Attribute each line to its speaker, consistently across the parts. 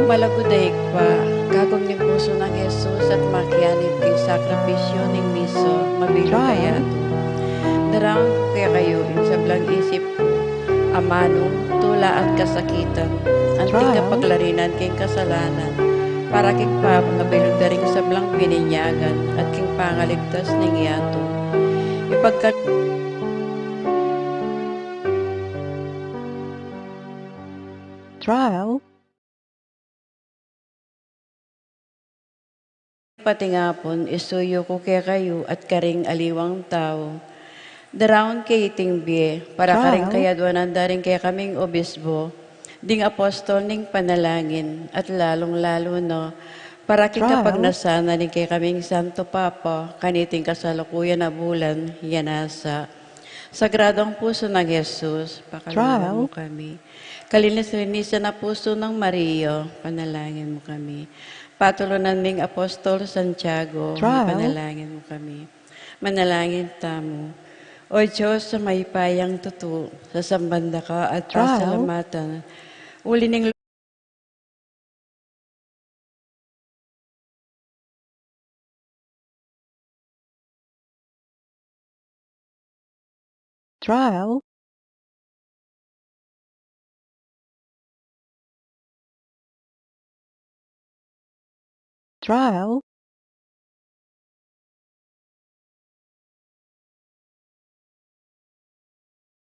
Speaker 1: Malagudayeg pa, kagom ni puso ng Jesus at makianib king sakripisyo ning miso, mabilo kaya
Speaker 2: Trial.
Speaker 1: to. Darang kaya kayo, insablang isip ko, amano, tula at kasakitan, anting
Speaker 2: Trial.
Speaker 1: kapaglarinan king kasalanan, para king mabilog daring sablang bininyagan at king pangaligtas ning yato. Ipagkat
Speaker 2: Trial.
Speaker 1: pati nga pon, isuyo ko kaya kayo at karing aliwang tao. Daraon kay itingbiye, para karing
Speaker 2: Trial.
Speaker 1: kaya duwanan daring kaya kaming obisbo, ding apostol ning panalangin, at lalong-lalo no, para kikapag
Speaker 2: Trial.
Speaker 1: nasana ning kaya kaming Santo Papa, kaniting kasalukuyan na bulan, yanasa. Sagradong puso ng Jesus, pakalooban mo
Speaker 2: Trial.
Speaker 1: kami. Kalinis-linisan na puso ng Mario, panalangin mo kami. Patulunan ning Apostol Santiago,
Speaker 2: Trial.
Speaker 1: panalangin mo kami. Manalangin tamo. O Diyos sa may payang tutu, sa sambanda ka at
Speaker 2: Trial.
Speaker 1: pasalamatan. Uli ning
Speaker 2: Trial. Trial.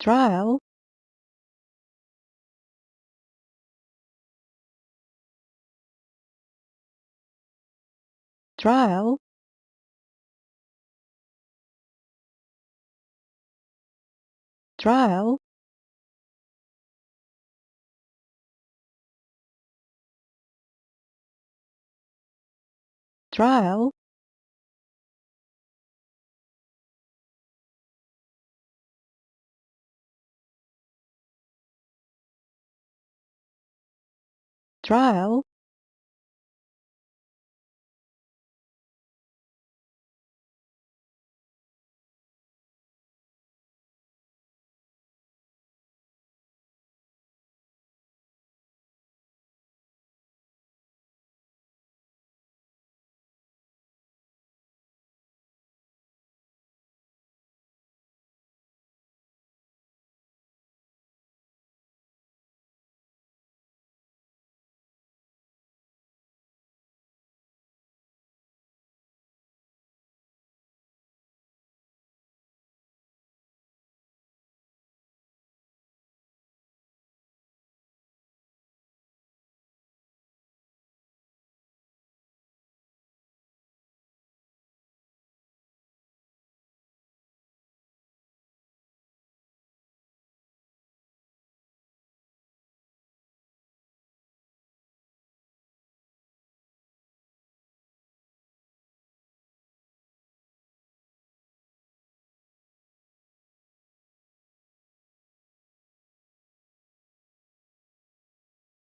Speaker 2: Trial. Trial. Trial. Trial. Trial.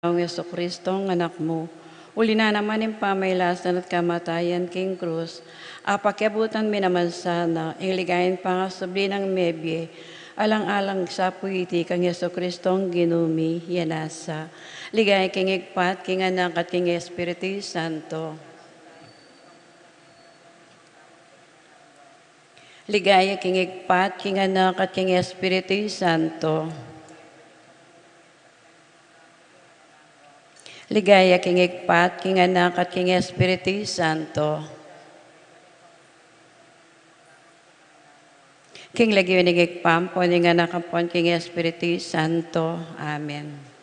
Speaker 1: ang Yeso Kristong anak mo. Uli na naman yung pamaylasan at kamatayan king krus. Apakyabutan naman sana, iligayin pa nga subli ng mebye, alang-alang sa puiti kang Yeso Kristong ginumi, yanasa. Ligay king igpat, king anak at king Espiritu Santo. Ligaya king igpat, king anak at king Espiritu Santo. Ligaya king igpat, king anak at king Espiritu Santo. King lagi ning igpam, ning anak apon king Espiritu Santo. Amen.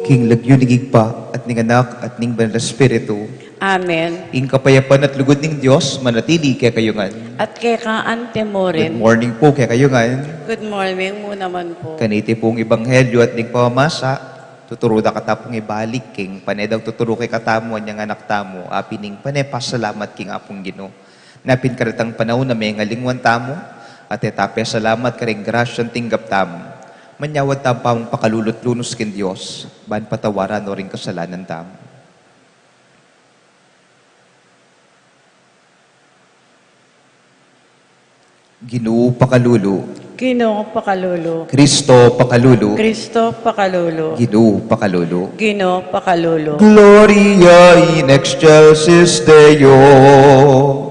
Speaker 3: King lagyunigig pa at ning anak at ning banal na Espiritu,
Speaker 1: Amen.
Speaker 3: ing kapayapan at lugod ning Dios manatili kay kayungan.
Speaker 1: At kay kaante mo
Speaker 3: Good
Speaker 1: rin.
Speaker 3: morning po kay kayungan.
Speaker 1: Good morning mo naman po.
Speaker 3: Kaniti pong ebanghelyo at ning pamamasa, tuturo da katapong ibalik king panedaw tuturo kay katamo niyang anak tamo, api ning panepasalamat king apong Ginoo. Napin karitang panahon na may ngalingwan tamo, at etape salamat karing grasyan tinggap tamo. Manyawad tampang pakalulot lunos kin Dios, ban patawaran o ring kasalanan tamo. Ginoo pakalulo,
Speaker 1: Ginoo pakalulu.
Speaker 3: Kristo pakalulo,
Speaker 1: Kristo pakalulu.
Speaker 3: Ginoo pakalulo.
Speaker 1: Ginoo pakalulu.
Speaker 3: Gloria in excelsis Deo.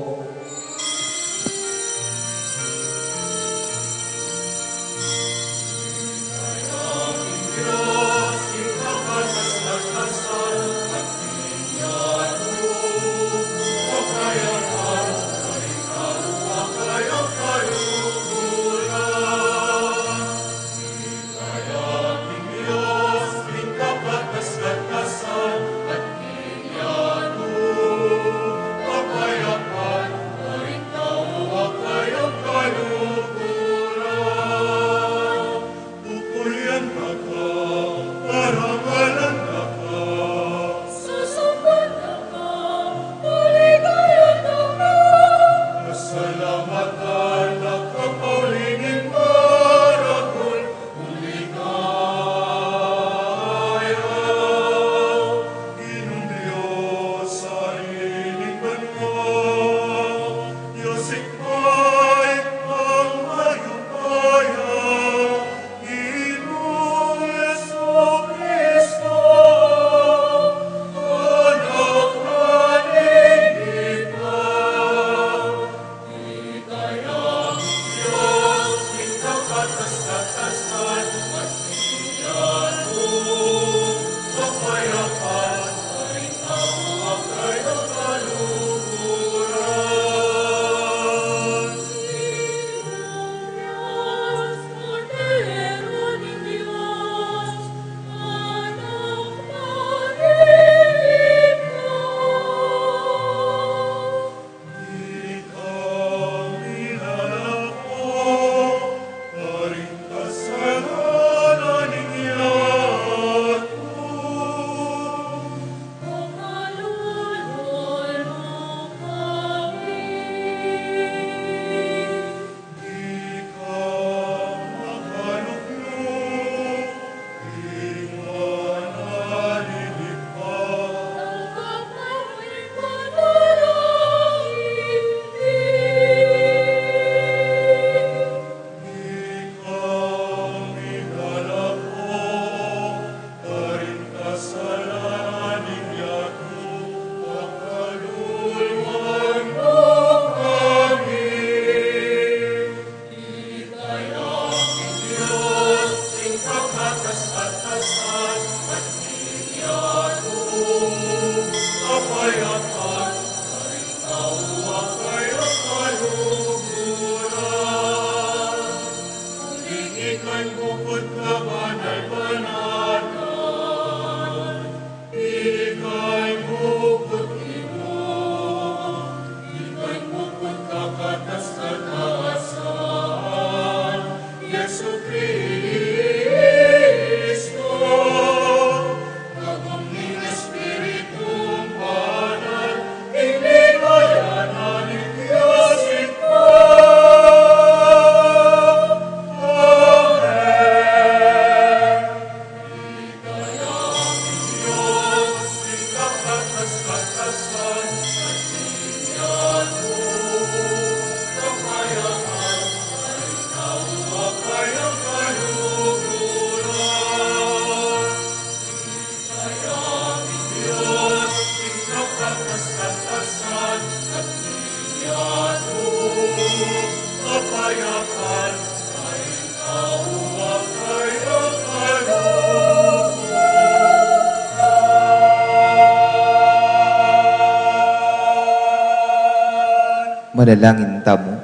Speaker 3: manalangin tamo.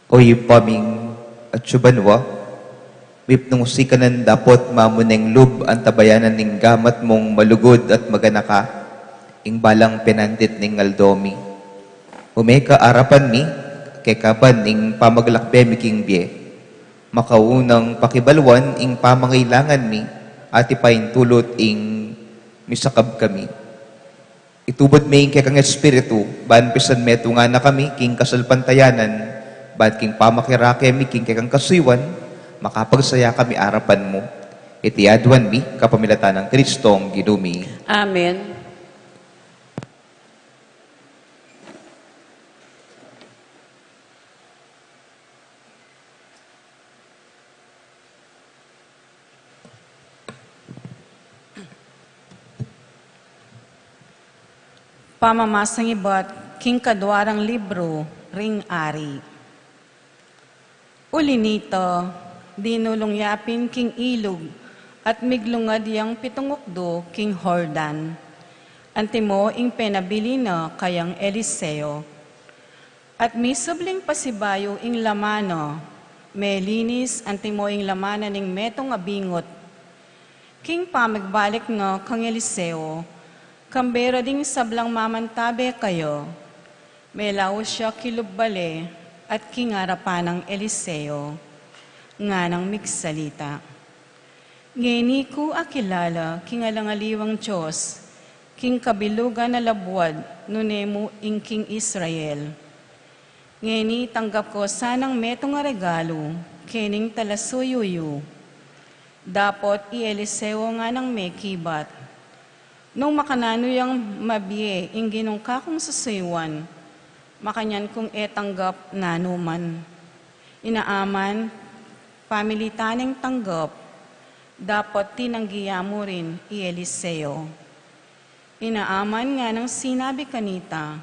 Speaker 3: Oy paming at subanwa, wip nung sikanan dapot mamuneng lub ang tabayanan ning gamat mong malugod at maganaka, ing balang penandit ning aldomi. Umeka arapan mi, kay kaban ing pamaglakbe mi king bie, makaunang pakibalwan ing pamangailangan mi, at ipain tulot ing misakab kami. Itubod mi kay kang espiritu, ban pisan meto nga na kami, king kasalpantayanan, ban king pamakirake mi, king kay kang kasiwan, makapagsaya kami arapan mo. Itiadwan mi, kapamilatan ng Kristong Ginumi.
Speaker 1: Amen.
Speaker 4: Pamamasang iba't king kadwarang libro, ring ari. Uli nito, dinulong yapin king ilog, at miglungad yang pitungukdo king Hordan. Antimo ing penabili na kayang Eliseo. At misubling pasibayo ing lamano, melinis antimo ing lamana ning metong abingot. King pamigbalik nga kang Eliseo, kambera ding sablang mamantabe kayo, melaw siya kilubbale at kingarapan ng Eliseo, nga nang migsalita. Ngeni ko akilala kingalangaliwang Diyos, king kabilugan na labwad, nunemo ing king Israel. Ngeni tanggap ko sanang metong nga regalo, kening talasuyuyu. Dapot i Eliseo nga nang mekibat. Nung makanano yang mabie, ing ginong kakong susuywan, makanyan kong etanggap nanuman. Inaaman, pamilitaneng tanggap, dapat tinanggiya mo rin i Eliseo. Inaaman nga ng sinabi kanita,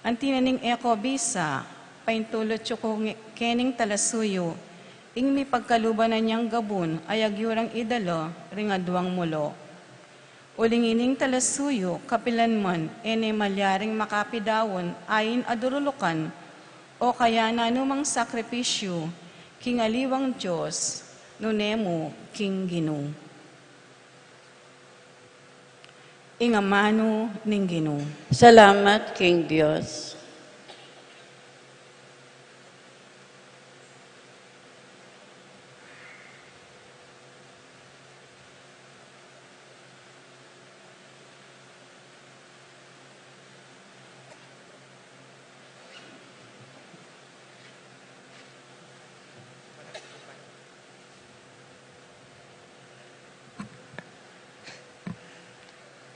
Speaker 4: ang tinaning eko bisa, paintulot ko kening talasuyo, ing mi pagkalubanan niyang gabun, ayagyurang idalo, ringaduang mulo. Ulingining talasuyo, kapilan man, ene malyaring makapidawon, ayin adurulukan, o kaya nanumang sakripisyo, kingaliwang Diyos, nunemo king Gino. Ingamano ning Gino.
Speaker 1: Salamat, King Diyos.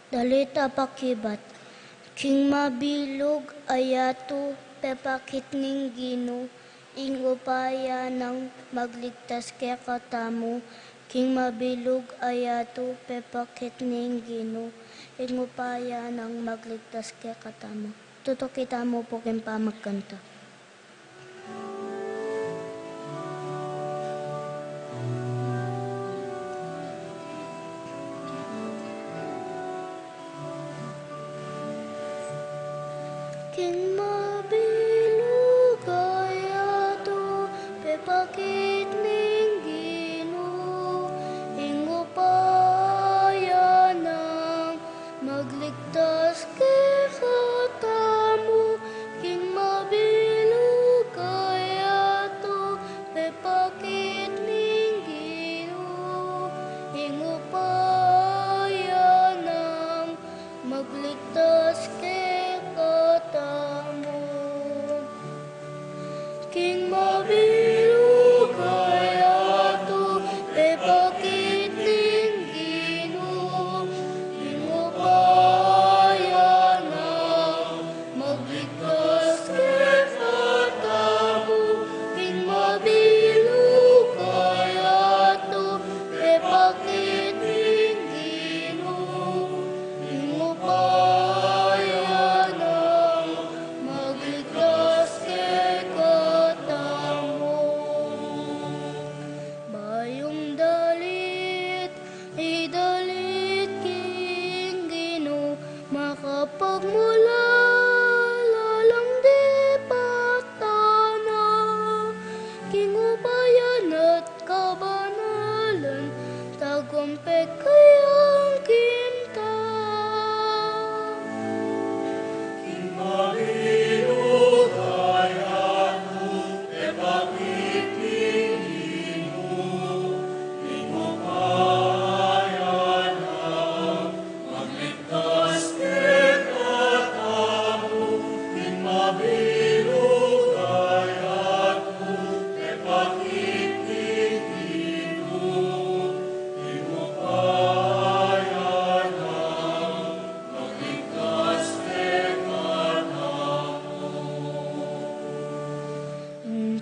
Speaker 5: Dalita pakibat, king mabilog ayato pepakit ning Gino, ing upaya ng magligtas kaya katamu, king mabilog ayato pepakit ning Gino, ing upaya ng magligtas kaya katamu. Tuto kita mo po king pamagkanta. King mabilog ayato pepakit ning Gino, ing upaya ng magligtas kay katamu. King mabilog ayato pepakit ning Gino, ing upaya ng magligtas kay katamu. King mabilog ingupayan at kabanalan, tagumpay kayang kinta.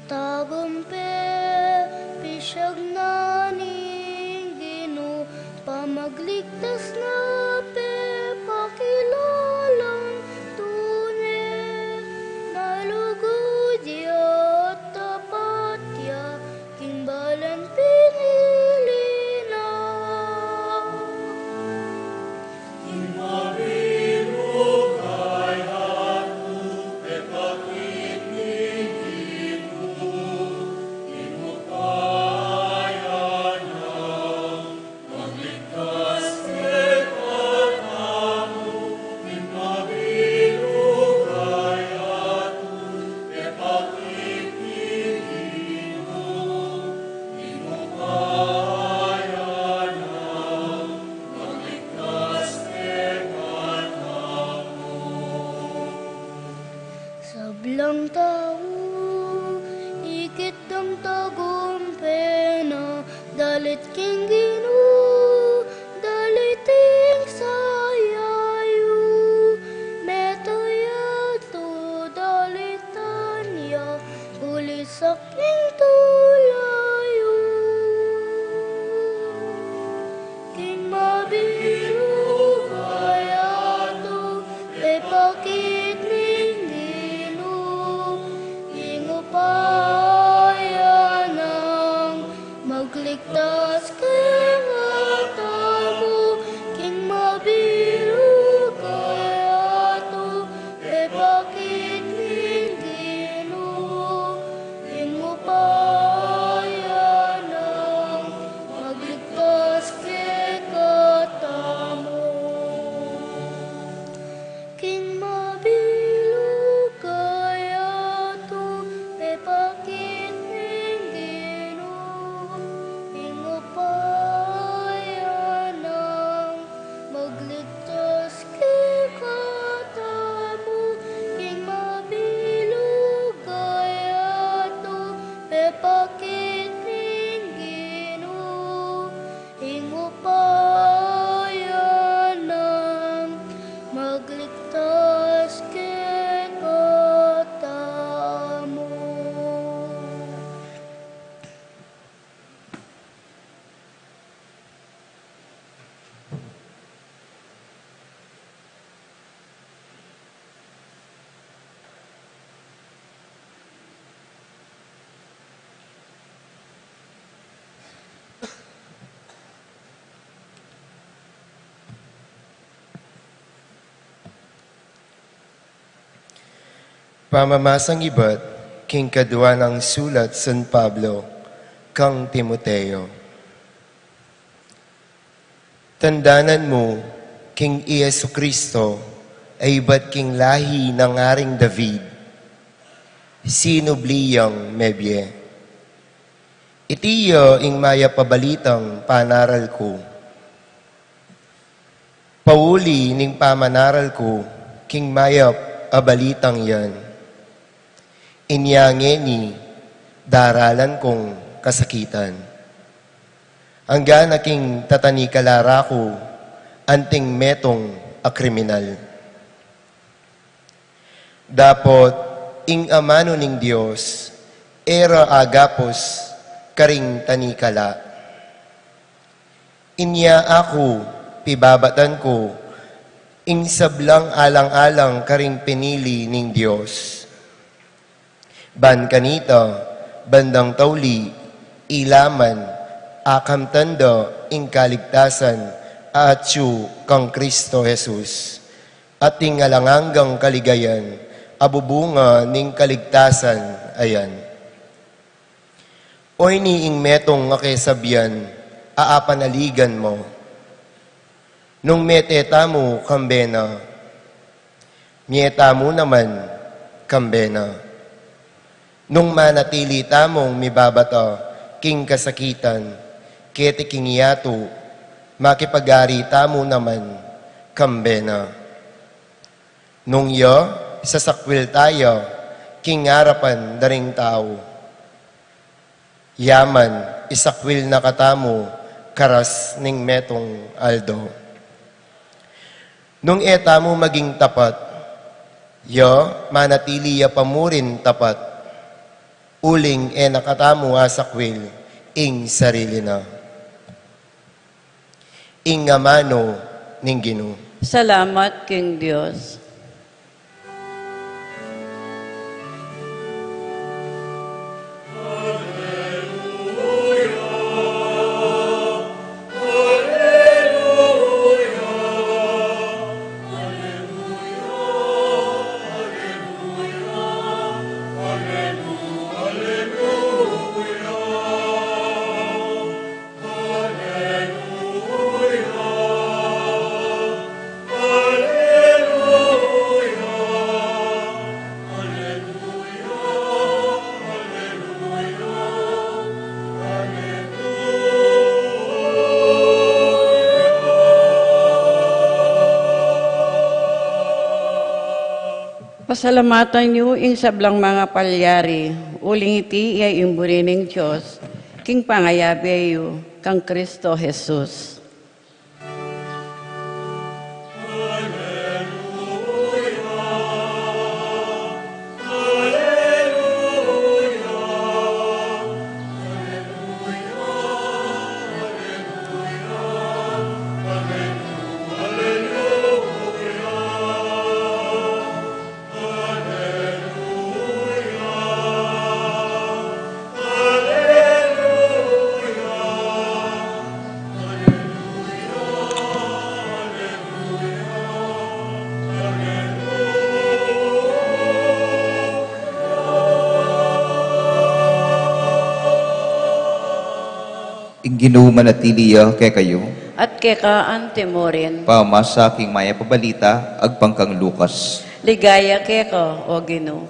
Speaker 5: Tagumpay, pisag na ning Ginoo, pamagligtas na pakilalang tunay, nalugod at tapat ya, kimbalan pinili na. Sablang tao, ikit ang tagumpay na dalit king Ginoo, daliting sayayu, metayato dalitan ya, ulit sa king tulayo. King mabiru kayato, epakit ning Ginoo, ingupayan ang magligtas kay matamo. King mabiru kayato, epakit ning Ginoo, ingupayan ang magligtas kay katamo. King mabilog kayato, epakit ning Ginoo, ingupayan ang magligtas kay katamo. King mabilog kayato, epakit ning Ginoo, ingupayan ang magligtas kay katamo.
Speaker 6: Pamamasang iba't king kadwa ng sulat San Pablo, kang Timoteo. Tandanan mo, King Iesu Kristo, ay iba't king lahi ng aring David, sinubliyang mebye. Itiyo ing maya pabalitang panaral ko. Pauli ning pamanaral ko, king maya abalitang yan. Inyangeni, daralan kong kasakitan. Hanggang aking tatanikalara ko, anting metong a kriminal. Dapot, ing amano ning Diyos, era agapos, karing tanikala. Inya ako, pibabatan ko, ing sablang alang-alang karing pinili ning Diyos. Ban kanita, bandang tauli, ilaman, akam tanda, ing kaligtasan, atsu kang Kristo Jesus. At ing alanganggang kaligayan, abubunga ning kaligtasan, ayan. Oy niing metong nga kesabian, aapanaligan mo. Nung meteta mo, kambena. Mieta mo naman, kambena. Nung manatili tamong mibabata, king kasakitan, kete king yato, makipagari tamo naman, kambena. Nung yo, sasakwil tayo, king harapan daring tao. Yaman, isakwil na katamo, karas ning metong aldo. Nung eta mo maging tapat, yo, manatili ya pamurin tapat, uling nakatamo asakwil, ing sarili na. Ing amano ning Ginoo.
Speaker 1: Salamat, King Diyos. Pasalamatan niyo ing sablang mga palyari, uling iti iya imburining Diyos, king pangayabi ayo, kang Kristo Jesus.
Speaker 3: Ginoo manatiliya kay kayo.
Speaker 1: At keka mo rin,
Speaker 3: Pamasa king maya pabalita, agpangkang Lukas.
Speaker 1: ligaya keka, o Ginoo.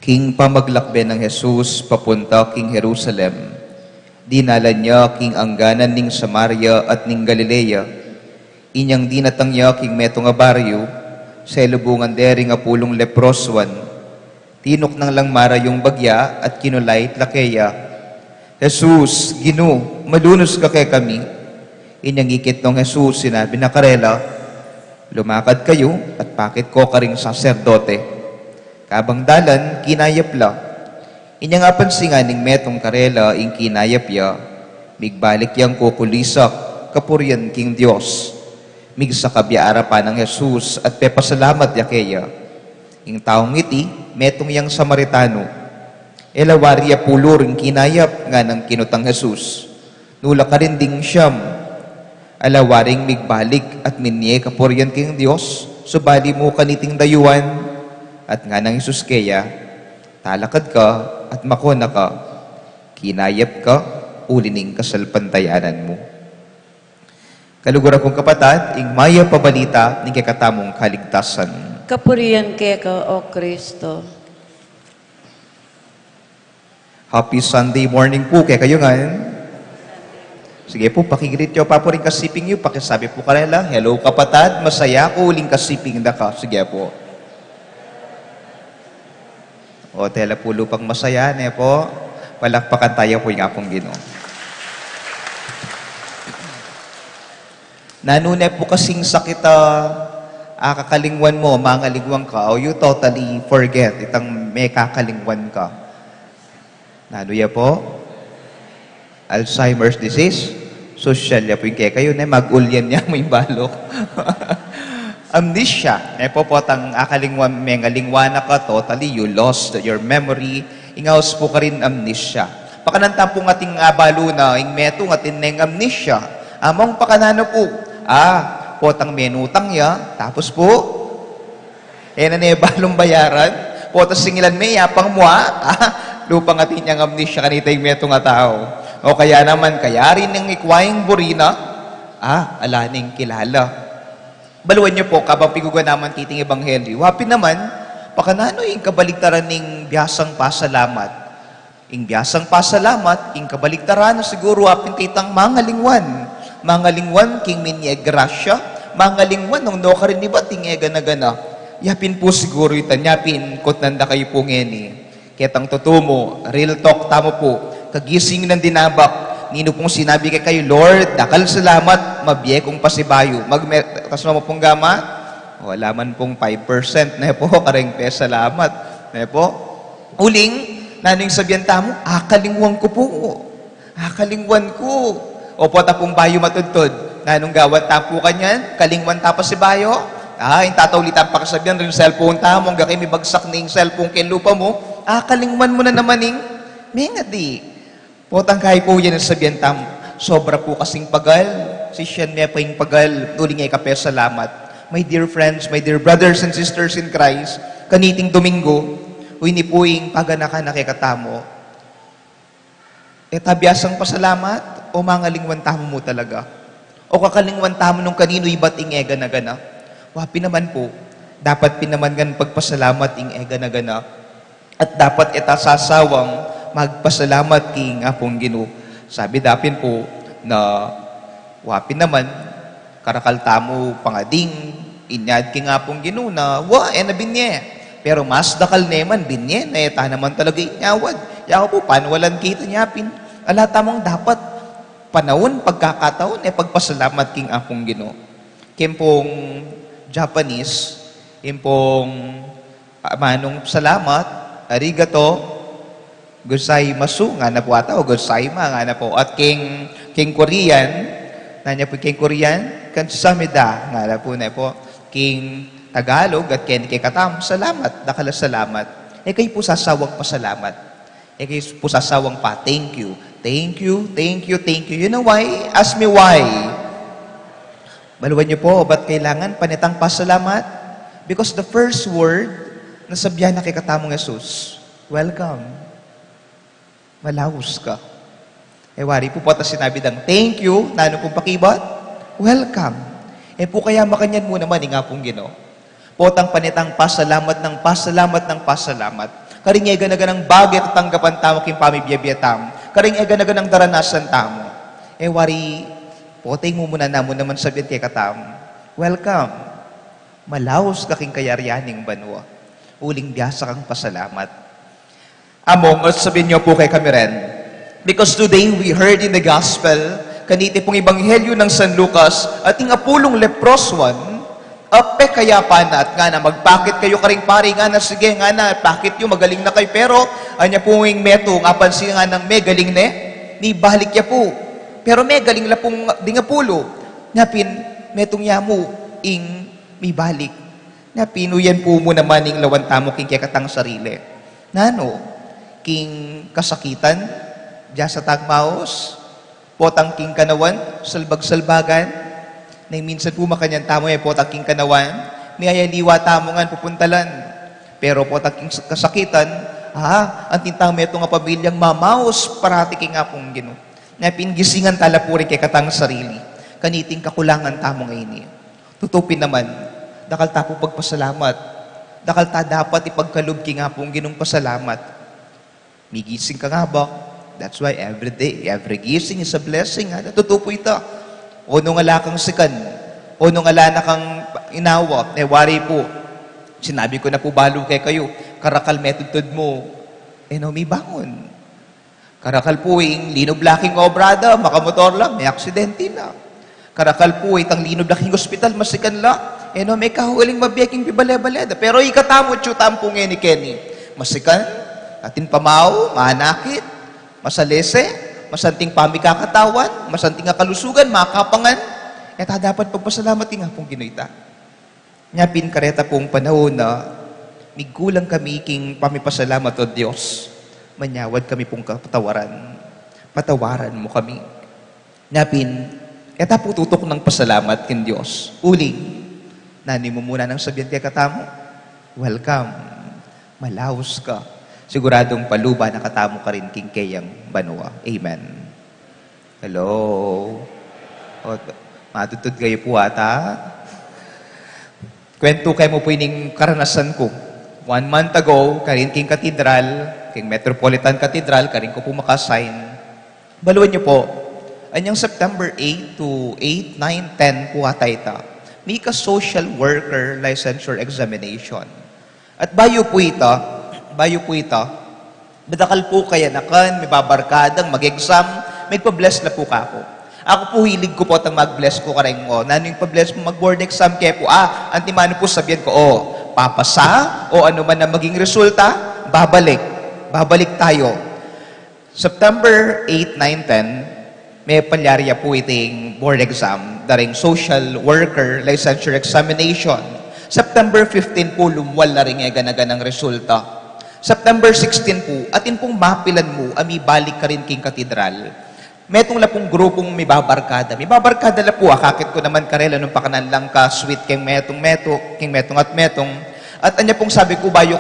Speaker 3: King pamaglakben ng Jesus papunta king Jerusalem. Dinala niya king angganan ning Samaria at ning Galilea. Inyang dinatang niya king meto nga baryo, sa lubungan deri nga pulong leproswan. Tinok nang lang mara yung bagya at kinulay tlakeya. Jesus, Ginoo, malunos ka kay kami. Inyang ikit ng Jesus, sinabi na karela, lumakad kayo at pakit ko karing saserdote. Kabang dalan, kinayap la. Inya nga pansinganing metong karela ing kinayap ya, migbalik yang kukulisak, kapuryan king Diyos. Mig sa kabyaara pa ng Jesus at pepasalamat ya kaya. Ing taong iti, metong yang Samaritano. Elawarya pulur ing kinayap nga ng kinutang Jesus. Nula ka rin ding siyam. Alawaring migbalik at minye kapuryan king Diyos, subali mo kaniting dayuan. At nga ng Jesus kaya, talakad ka at makona ka, kinayap ka, ulining kasalpantayanan mo. Kalugura kong kapatid, ing maya pabalita ng kakatamong kaligtasan.
Speaker 1: Kapurian keka, o Kristo.
Speaker 3: Happy Sunday morning po kaya kayo ngayon. Sige po, pakigreet nyo pa po rin kasiping nyo, pakisabi po kanila, hello kapatid, masaya ko, uling kasiping na ka. Sige po. O, tela po lupang masaya, ne po. Palakpakan tayo po yung apong Ginoo. Nanune po kasing sakit kakalingwan mo, mangalingwan ka, o you totally forget, itang may kakalingwan ka. Nanuya po? Alzheimer's disease? Social ya po yung kaya kayo, mag-ulyan niya, may balok. Amnesia. Po tang akalingwan, may ngalingwana ka, totally, you lost your memory. Ingaos po ka rin amnesia. pakananta po ng ating baluna, ing meto ng ating neng amnesia. Among pakanano po, potang menutang ya, tapos po, balong bayaran, potas singilan may yapang mua, lupang atin niyang amnesia kanita yung meto nga tao. O kaya naman, kaya rin ng ikwaing burina, alaning kilala. Baluan niyo po, kabang piguga naman titing ebanghelyo. Wapin naman, pakanano yung kabaligtaran ng biyasang pasalamat. Ing biyasang pasalamat, ing kabaligtaran na siguro wapin titang mangalingwan. Mangalingwan, king minye grasya, mangalingwan, nung no ka rin iba, ting ega na gana. Yapin po siguro itan, yapin, kot nanda kayo po ngeni. Ketang tutumo, real talk, tamo po, kagising ng dinabak, nino pong sinabi kay kayo, Lord, dakal salamat, mabiye kong pasibayo. Kasama mo pong gama, wala man pong 5%, na po, kareng salamat. Na po, uling, nanong sabihan tamo, akalingwan ko po. Akalingwan ko. Opo, tapong bayo matudtod. Nanong gawan tapo kanyan, kalingwan tapos si bayo. Yung tataulitan pa kasabihan rin cellphone tamo, hanggang kayo may bagsak na yung cellphone kay lupa mo, kalingwan mo na naman may nga di. Potang kayo po yan ang sabihan tamo, sobra po kasing pagal, si Sian niya pa yung pagal, uling ay kape salamat. My dear friends, my dear brothers and sisters in Christ, kaniting Domingo, ni puing paganakan na kikatamo, tabiasang pasalamat, o mangalingwan tamo mo talaga? O kakalingwan tamo nung kanino iba't ing ega na gana? Wapi naman po, dapat pinamangan pagpasalamat ing ega na gana. At dapat sasawang magpasalamat king apong Ginoo. Sabi dapin po na wapi naman, karakal tamo pangading, inyad king apong Ginoo na na binye. Pero mas dakal neman, binye, na naman talaga inyawad. Yako po, panwalan kita nyapin. Ala tamang dapat panahon, pagkakataon, pagpasalamat king apong Ginoo. Kempong Japanese, impong manong salamat, arigato, gozaimasu, nga na po ata, o gozaima, nga na po. At king Korean, nanya po king Korean, kansamida, nga na po, king Tagalog, at kay katam, salamat, dakala salamat. Kayo po sasawang pasalamat. Kayo po sasawang pa, thank you. Thank you, thank you, thank you. You know why? Ask me why. Baluan niyo po, ba't kailangan panitang pasalamat? Because the first word na sabihan na kay katamong Jesus, welcome. Malawos ka. Wari po ta sinabi dang, thank you, nano pong pakibat? Welcome. Po kaya makanyan mo naman, nga pong Ginoo. Potang panitang pasalamat ng pasalamat ng pasalamat. Karing ega na ganang bagay at tanggapan tamo king pamibiyabyatam. Karing ega na ganang daranasan tamo. Wari, potay mo muna namo naman sabihin kay katam, welcome. Malaos ka king kayaryaning banwa. Uling biyasa kang pasalamat. Among us, sabihin niyo po kay kami rin, because today we heard in the gospel, kaniti pong ebanghelyo ng San Lucas, ating apulong lepros one, ape kaya pa na at nga na, magpakit kayo karing pari nga na, sige nga na, pakit yung magaling na kayo, pero anya po yung meto, nga pansin nga ng may galing ni balik ya po. Pero may galing la pong di nga pulo, napin, metong yamu, ing may balik. Napinuyan po mo naman ing lawan tamo king katang sarili. Nano, king kasakitan, diya sa tagmaos, potang king kanawan, salbag-salbagan, na minsan po makanyan tamo potang king kanawan, may ayaliwa tamo nga pupuntalan. Pero potang king kasakitan, ang tintang meto nga pamilyang mamaos parati king nga pong Ginoo. Na pingisingan tala po rin kay katang sarili. Kaniting kakulangan tamo ngayon. Tutupin naman, dakal ta po pagpasalamat. Dakal ta dapat ipagkalub king nga pong Ginoong pasalamat. Migising ka nga ba? That's why every day, every gising is a blessing. Tutupo ito. O nung ala kang sikan, o nung ala na kang inawa, wari po, sinabi ko na po balo kay kayo, karakal metod mo, may bangon. Karakal po linob laking obrada, makamotor lang, may aksidente na. Karakal po itang linob laking hospital, masikan lang, may kahuling mabiyaking pibale-baleda. Pero ikatamot yung tampong ni Kenny. Masikan, atin pamaw, manakit, masalese, masanting pamikakatawan, masanting kalusugan, makapangan, dapat pagpasalamat nga pong Ginoita. Nyapin kareta pong panahon na migulang kami king pamipasalamat o Diyos, manyawad kami pong kapatawaran. patawaran mo kami. Napin, eta po tutok ng pasalamat kin Diyos. Uling, nani mo muna ng sabihan kay katamo, welcome, malaos ka. Siguradong paluba na katamo ka rin king kayang banwa. Amen. Hello. O, matutod kayo po ata. Kwento kayo mo po ining karanasan ko. 1 month ago, karin king katedral, king Metropolitan Cathedral, karin ko po makasign. Baluan niyo po, anyang September 8 to 8, 9, 10 po atay ta. May ka-social worker licensure examination. At bayo po ita, badakal po kaya nakan, may babarkadang, mag-exam, may pa-bless na po ka ako. Ako po, hilig ko po tang mag-bless ko kareng mo. Nano yung pa-bless mo, mag-board exam kaya po, antimano po sabihin ko, papasa, o ano man na maging resulta, babalik tayo. September 8, 9, 10, may palyarya po iting board exam, daring social worker licensure examination. September 15 po, lumwal na rin ganaganang resulta. September 16 po, atin pong mapilan mo, balik ka rin king katedral. Metong la pong grupong may babarkada. May babarkada la po, kakit ko naman karela nung pakanan lang ka, sweet king metong at metong. At anya pong sabi ko, bayo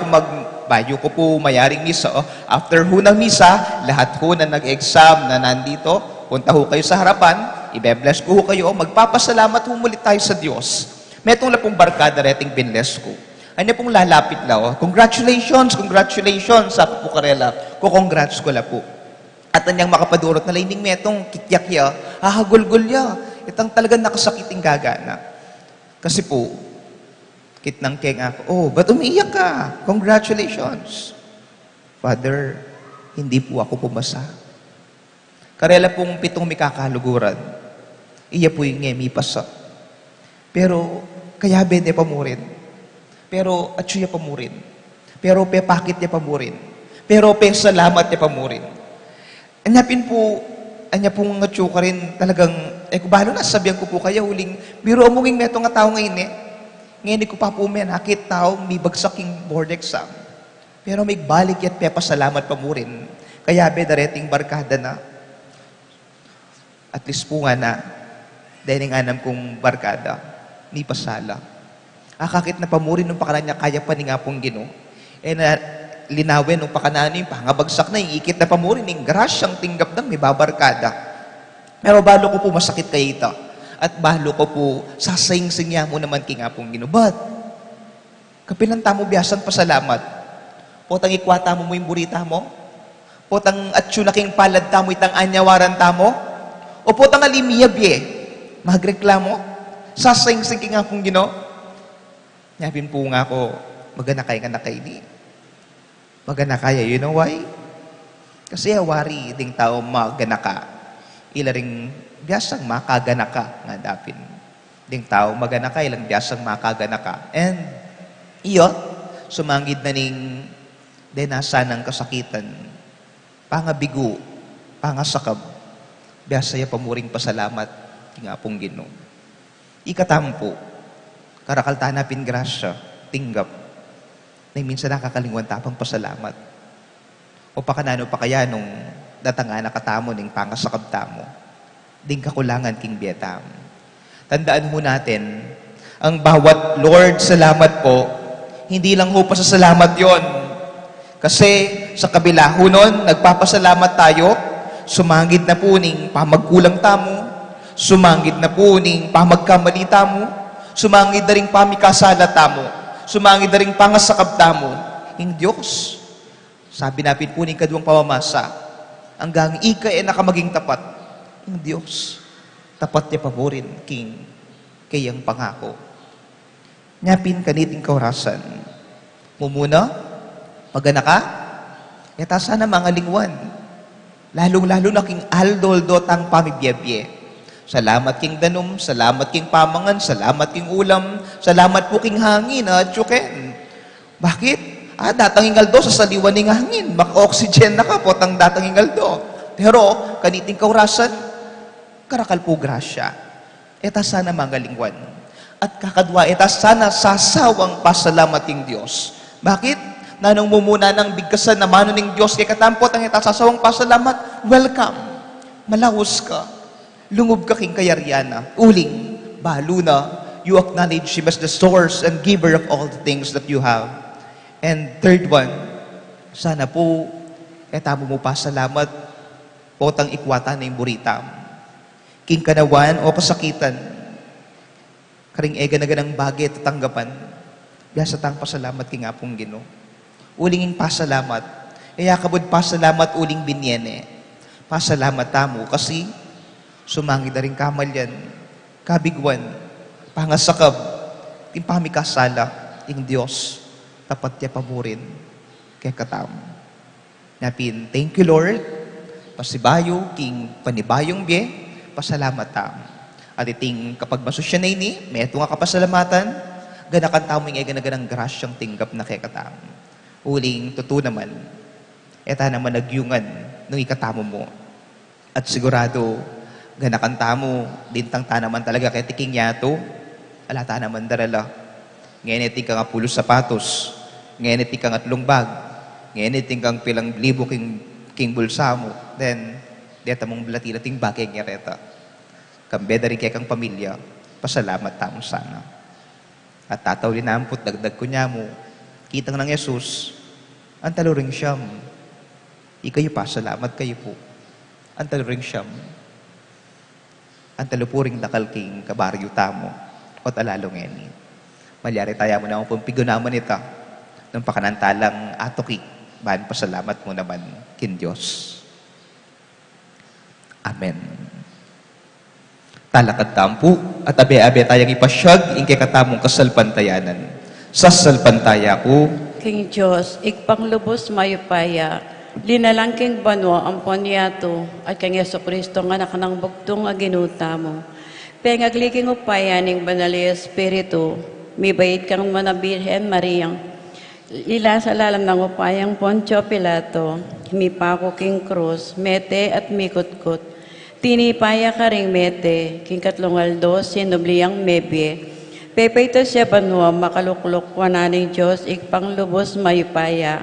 Speaker 3: ko po mayaring misa. After ho ng misa, lahat ho na nag-exam na nandito, punta ho kayo sa harapan, ibe-bless ko ho kayo, magpapasalamat ho muli tayo sa Diyos. Metong la pong barkada reting binless ko. Anya pong lalapit la, congratulations, sabi po karela, congrats ko la po. At anyang makapadurot na laining metong kityak ya, hahagulgul ya, itang talagang nakasakiting gagana. Kasi po, kitnang keng ako, ba't umiiyak ka? Congratulations. Father, hindi po ako pumasa. Karela pong 7 may kakaluguran, iya po yung ngemi pasa. Pero, kaya bende pa mo rin. Pero, atsuya pa mo rin. Pero, pakit niya pa mo rin. Pero, salamat niya pa mo rin. Anya pong nga ka rin talagang, kubalo na, sabihan ko po kaya huling, biro amunging meto nga tao ngayon Ngayon ko pa po may nakit tao, may bagsaking board exam. Pero may balik yat pasalamat pa mo rin. Kaya dareting barkada na. At least po nga na, dahil nga anam kong barkada, ni pasala. Kakit na pa mo rin nung pakanan niya, kaya pa ni nga pong Ginoo. Na linawin nung pakanano yung pangabagsak na, ikit na pa mo rin, yung grasyang tinggap na may babarkada. Pero balo ko po masakit kayo ito. At balo ko po, sasaying-sing niya mo naman king apong Ginoo. But, kapilanta mo biyasan pasalamat. Potang ikwata mo yung burita mo. Potang atsulaking palad tamo itang anyawaran tamo. O potang alimiyabye, magreklamo. Sasaying-sing king apong Ginoo. Nyapin po nga ako, maganakay ka na kay di. Maganakaya, you know why? Kasi awari ding tao maganaka. Ila ring biyasang makaganaka nga dapin. Ding tao maganaka, ilang biyasang makaganaka. And, iyo, sumangid na ning denasa ng kasakitan. Pangabigo, pangasakab. Biyasaya pamuring pasalamat, nga pong Ginoo. Ikatampo, karakal tanapin grasya, tinggap, na minsan nakakalinguan tapang pasalamat. O pakanano pa kaya nung datanga nakatamo ning pangasakab tamo, ding kakulangan king bietam. Tandaan mo natin, ang bawat Lord, salamat po, hindi lang ho pasasalamat yon. Kasi sa kabila ho nun, nagpapasalamat tayo, sumangid na po ning pamagkulang tamo, sumangid na po ning pamagkamali tamo, sumangid na rin pamikasala tamo. Sumangid na rin pangasakab tamo. Ang Diyos. Sabi natin po ni kadwang pamamasa, hanggang ikay nakamaging tapat. Ang Diyos. Tapat niya pa mo rin, King, kayang pangako. Nyapin kaniting kaurasan. Mumuna, magana ka, yata sana mga lingwan. Lalong-lalo na king aldol-dot ang pamibiyabye. Salamat king danum, salamat king pamangan, salamat king ulam, salamat po king hangin at tsuken. Bakit? Datang ingaldo sa saliwan ng hangin. Maka-oxygen na ka po, tang datang ingaldo. Pero, kaniting kaurasan, karakal po grasya. Eta sana mangalingwan. At kakadwa, eta sana sasawang pasalamat king Diyos. Bakit? Nanong mumuna ng bigkasan na mano ng Diyos kay katampot ang eta sasawang pasalamat, welcome. malaos ka, lungob ka king kayariana, uling, balo na, you acknowledge Him as the source and giver of all the things that you have. And third one, sana po, tamo mo pa salamat, potang ikwata na yung buritam. King kanawan o kasakitan, karing ega na ganang bagay at tanggapan, biasa tang pasalamat king apong Ginoo. Ulingin pasalamat, kaya kabod pasalamat uling binyene. Pasalamat tamo kasi sumangid na rin kamal yan, kabigwan, pangasakab, timpami kasala, ing Diyos, tapat niya pamurin, kay katam. Napin, thank you Lord, pasibayo, king panibayong biye, pasalamat tam. At iting kapag masusya na ini, may ito nga kapasalamatan, ganakan tamo yung ganang grasyang tinggap na kay katam. Uling, totoo naman, eta naman nagyungan nung ikatamo mo. At sigurado, ganakan tamo, dintang tanaman talaga kay tiking yato, alata naman darala. Ngayon iti kang pulos sapatos, ngayon iti kang atlong bag, ngayon iti kang pilang libo king bulsa mo. Then, deta mong blati-lating bagay nga reta. Kambeda rin kay kang pamilya, pasalamat tamo sana. At tataw linampot, dagdag ko niya mo, kitang ng Yesus, ang taluring siyam. Ikayo pa, salamat kayo po. Ang taluring siyam. Ang talupuring dakal king kabaryo tamo. O talalong eni. Malyari tayo mo na kung pigo naman ita. Nung pakanantalang atoki. Bahan pasalamat mo naman kin Diyos. Amen. Talakad tampo at abe-abe tayong ipasyag ingkay katamong kasalpantayanan. Sa salpantaya ko,
Speaker 1: King Diyos, ikpanglubos mayupaya, linalangking banwa ang ponyato, at kang Yeso Kristo nga anak ng bugtong aginuta mo. Pengagliking upaya ning banali Espiritu, mibayit kang manabirhen Mariyang, ila sa lalam ng upayang Poncio Pilato, himipako king krus, mete at mikutkot, tinipaya ka ring mete, king katlungaldo, sinubliyang mebye, Pepayto siya banwa makaluklok wananing Diyos ikpanglubos mayupaya.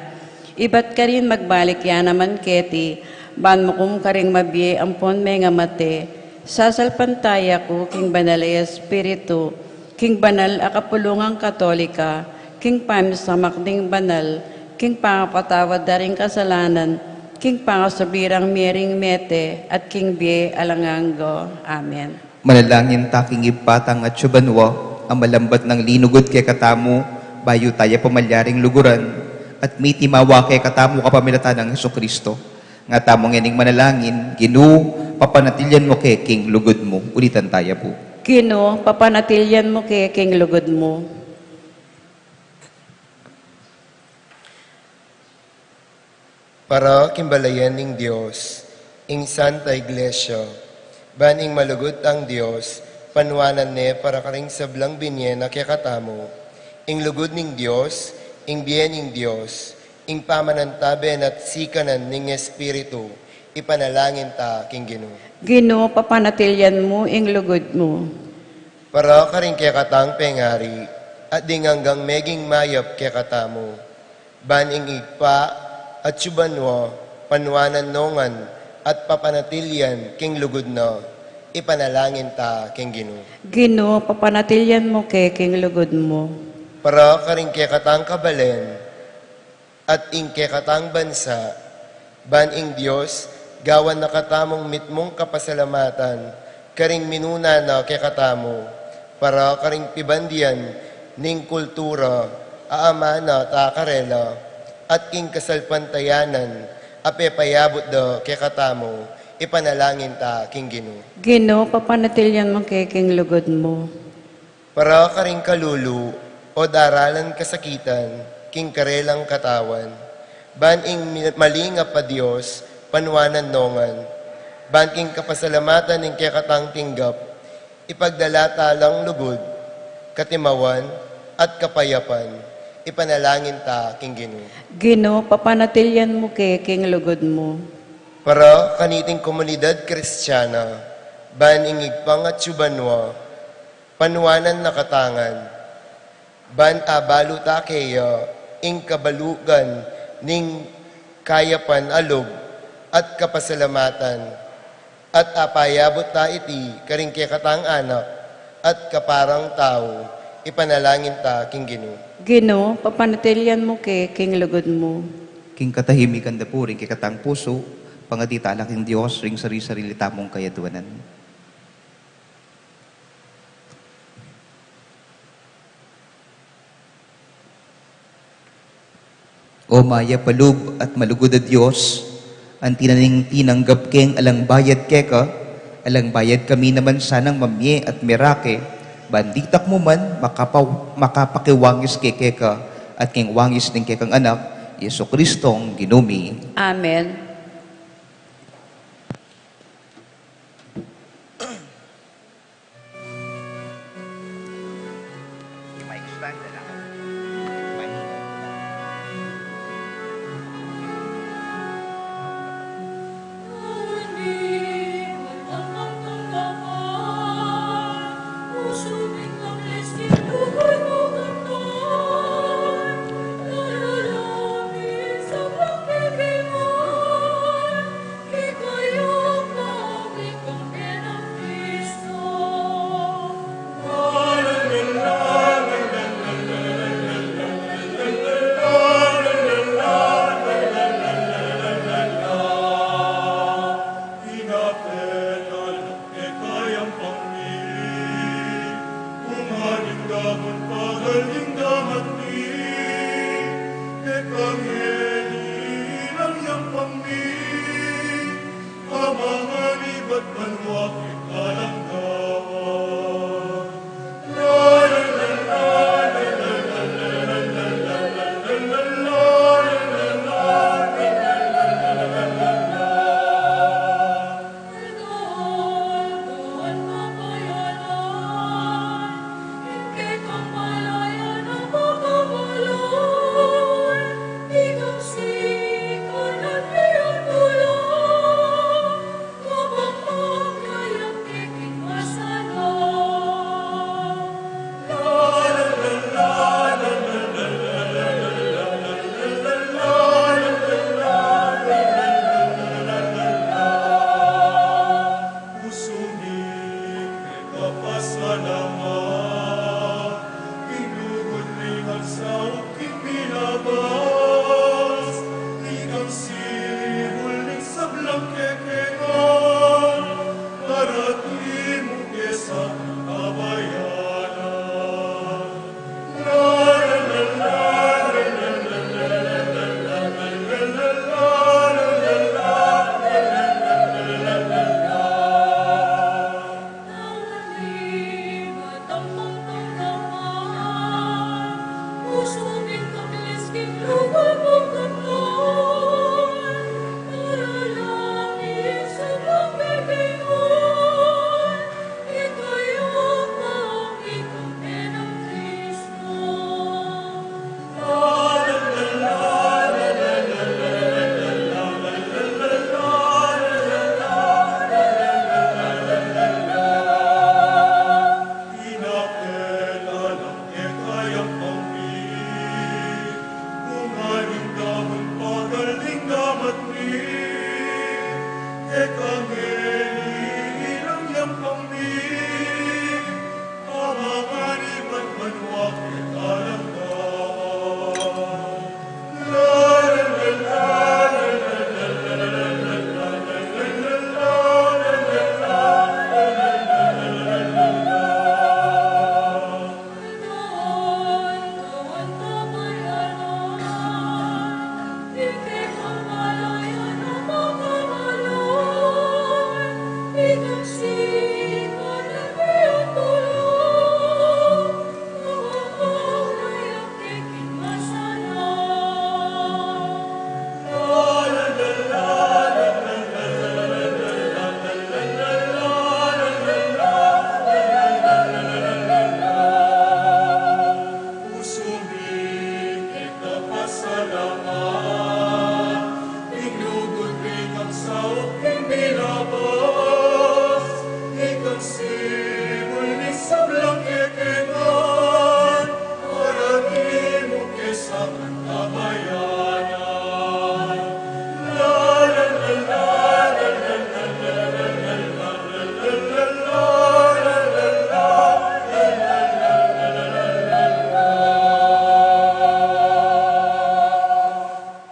Speaker 1: Ibat ka rin magbalik yan naman keti, ban mo kum ka ring mabye ampon may nga mate. Sasalpantaya ko king banal ay Espiritu, king banal akapulungang Katolika, king pamisamak ding banal, king pangapatawad daring kasalanan, king pangasubirang miring mete, at king bie alanganggo. Amen.
Speaker 3: manalangin taking ipatang at subanwa, ang malambat ng linugod kay katamu, bayo tayo pamalyaring luguran, at miti mawa kay katamu kapamilatan ng Heso Kristo. Nga tamong yaning manalangin, Ginoo, papanatilyan mo kay king lugod mo. Ulitan tayo po.
Speaker 1: Ginoo, papanatilyan mo kay king lugod mo.
Speaker 6: Para kimbalayan ng Diyos, ing Santa Iglesia, baning malugod ang Diyos, panwanan ne para karing sablang binyen na kaya ing lugod ning Diyos, ing biyen ning Diyos, ing pamanantaben at sikanan ning Espiritu, ipanalangin ta king Ginoo.
Speaker 1: Ginoo, papanatilyan mo ing lugod mo.
Speaker 6: Para karing kaya katang pengari, at dinganggang meging mayap kaya katamo, baning igpa at subanwa, panwanan nongan, at papanatilyan king lugod na, ipanalangin ta king Ginoo.
Speaker 1: Ginoo, papanatilyan mo kay king lugod mo.
Speaker 6: Para karing kaya katang kabalen, at ing kaya katang bansa, ban ing Diyos, gawan na katamong mitmong kapasalamatan, karing minuna na kaya katamo, para karing pibandian, ning kultura, aamana ta karela, at king kasalpantayanan, ape payabot da kaya katamo, ipanalangin ta king Ginoo.
Speaker 1: Ginoo, papanatilyan mo kay king lugod mo.
Speaker 6: Para karing kalulu, o daralan kasakitan, king karelang katawan, ban ing malinga pa Diyos, panwanan nongan, ban king kapasalamatan ning kaya katang tinggap, ipagdalata lang lugod, katimawan, at kapayapan, ipanalangin ta king Ginoo.
Speaker 1: Ginoo, papanatilyan mo kay king lugod mo.
Speaker 6: Para kaniting komunidad kristyana, ban ing igpang at subanwa, panwanan na katangan, ban abalo ta kaya, ing kabalugan, ning kayapan alog, at kapasalamatan, At apayabot ta iti, karing kay katang anak, at kaparang tao, ipanalangin ta king Ginoo.
Speaker 1: Gino, papanatilyan mo king lugod mo.
Speaker 3: King katahimikan da po rin kay katang puso, pangatita alaking Diyos, ring sarili-sarili tamong kayadwanan. O maya palub at malugod a Diyos, ang tinaning tinanggap keng alang bayad keka, alang bayad kami naman sanang mamye at mirake, banditak mo man makapakiwangis keka at king wangis ng kekang anak, Yesu Kristong ginumi.
Speaker 1: Amen.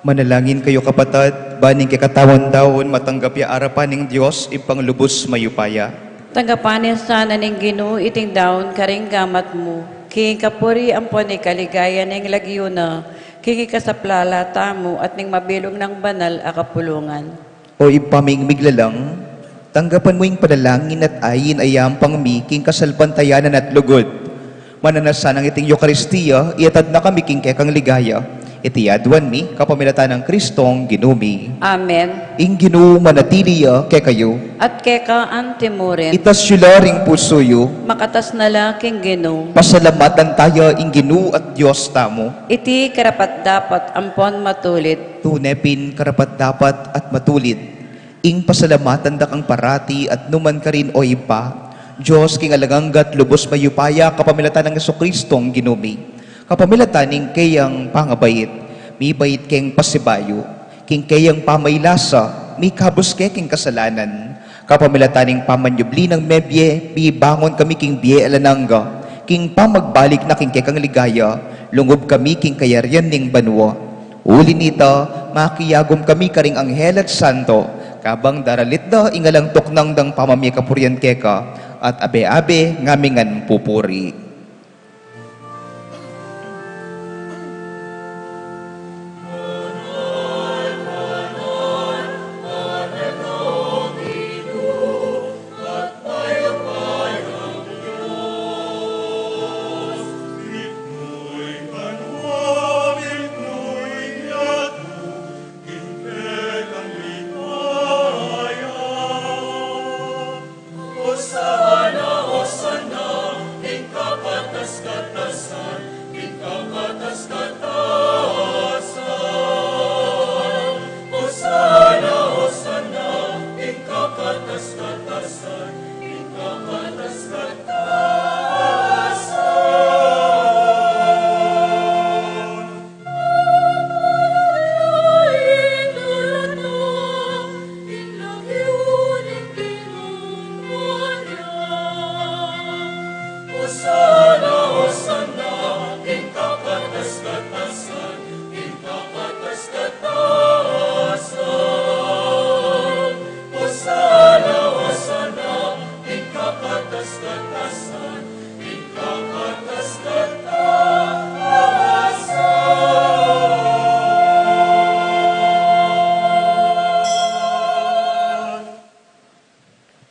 Speaker 3: Manalangin kayo kapatid, baning kay katawan taon matanggap ya arapan ng Dios ipang lubos mayupaya.
Speaker 1: Tanggapanin sana ning Ginoo iting daon karing gamat mo. King kapuri ampon ni kaligaya ning lagyo na, king ikasaplala tamo at ning mabilog ng banal a kapulungan.
Speaker 3: O ipaming miglalang, tanggapan mo yung panalangin at ayin ayam pang king kasalbantayanan at lugod. Mananasan ang iting Eucharistia, iatad na kami king kekang ligaya. Itiadwan mi, kapamilatan ng Kristong ginumi.
Speaker 1: Amen.
Speaker 3: Ing Ginoo manatiliya kay kayo.
Speaker 1: At keka antimurin,
Speaker 3: Itas syularing pusoyo,
Speaker 1: makatas na laking Ginoo.
Speaker 3: pasalamatan tayo ing Ginoo at Diyos tamo.
Speaker 1: Iti karapat dapat ampon matulid.
Speaker 3: Tunepin karapat dapat at matulid. Ing pasalamatan da kang parati at numan ka rin o ipa. Diyos king alaganggat lubos mayupaya kapamilatan ng Jesucristong ginumi. Kapamilatan ning kayang pangabait, mi bait keng pasibayo, king kayang pamaylasa, mi kabus king kasalanan. Kapamilatan ning pamanyubli ng mebye, mi bangon kami king biye alananga, king pamagbalik na king kekang ligaya, lungob kami king kayaryan ning banwa. Uli nita, makiyagom kami karing anghel at santo, kabang daralit da ingalang tuknang dang pamami kapuryan keka, at abe-abe ngamingan pupuri.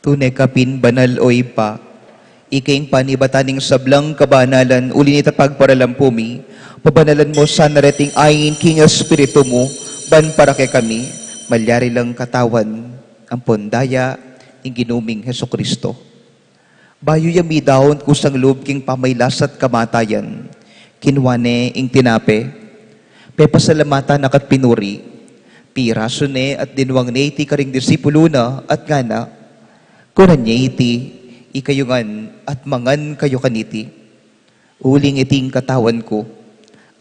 Speaker 3: Tunay kapin banal o ipa, ikaing panibataning sablang kabanalan, uli nita pagparalampumi, pabanalan mo sa narating ayin king espiritu mo, ban para kay kami, malyari lang katawan, ang pondaya, ng ginuming Heso Kristo. Bayo yami daon kusang loob king pamaylasat kamatayan, kinwane ing tinape, pepasalamata nakat pinuri, piraso ne at dinwang ne iti karing disipulo na at ngana, kunan niya iti, ikayungan at mangan kayo kaniti. Uling iting katawan ko,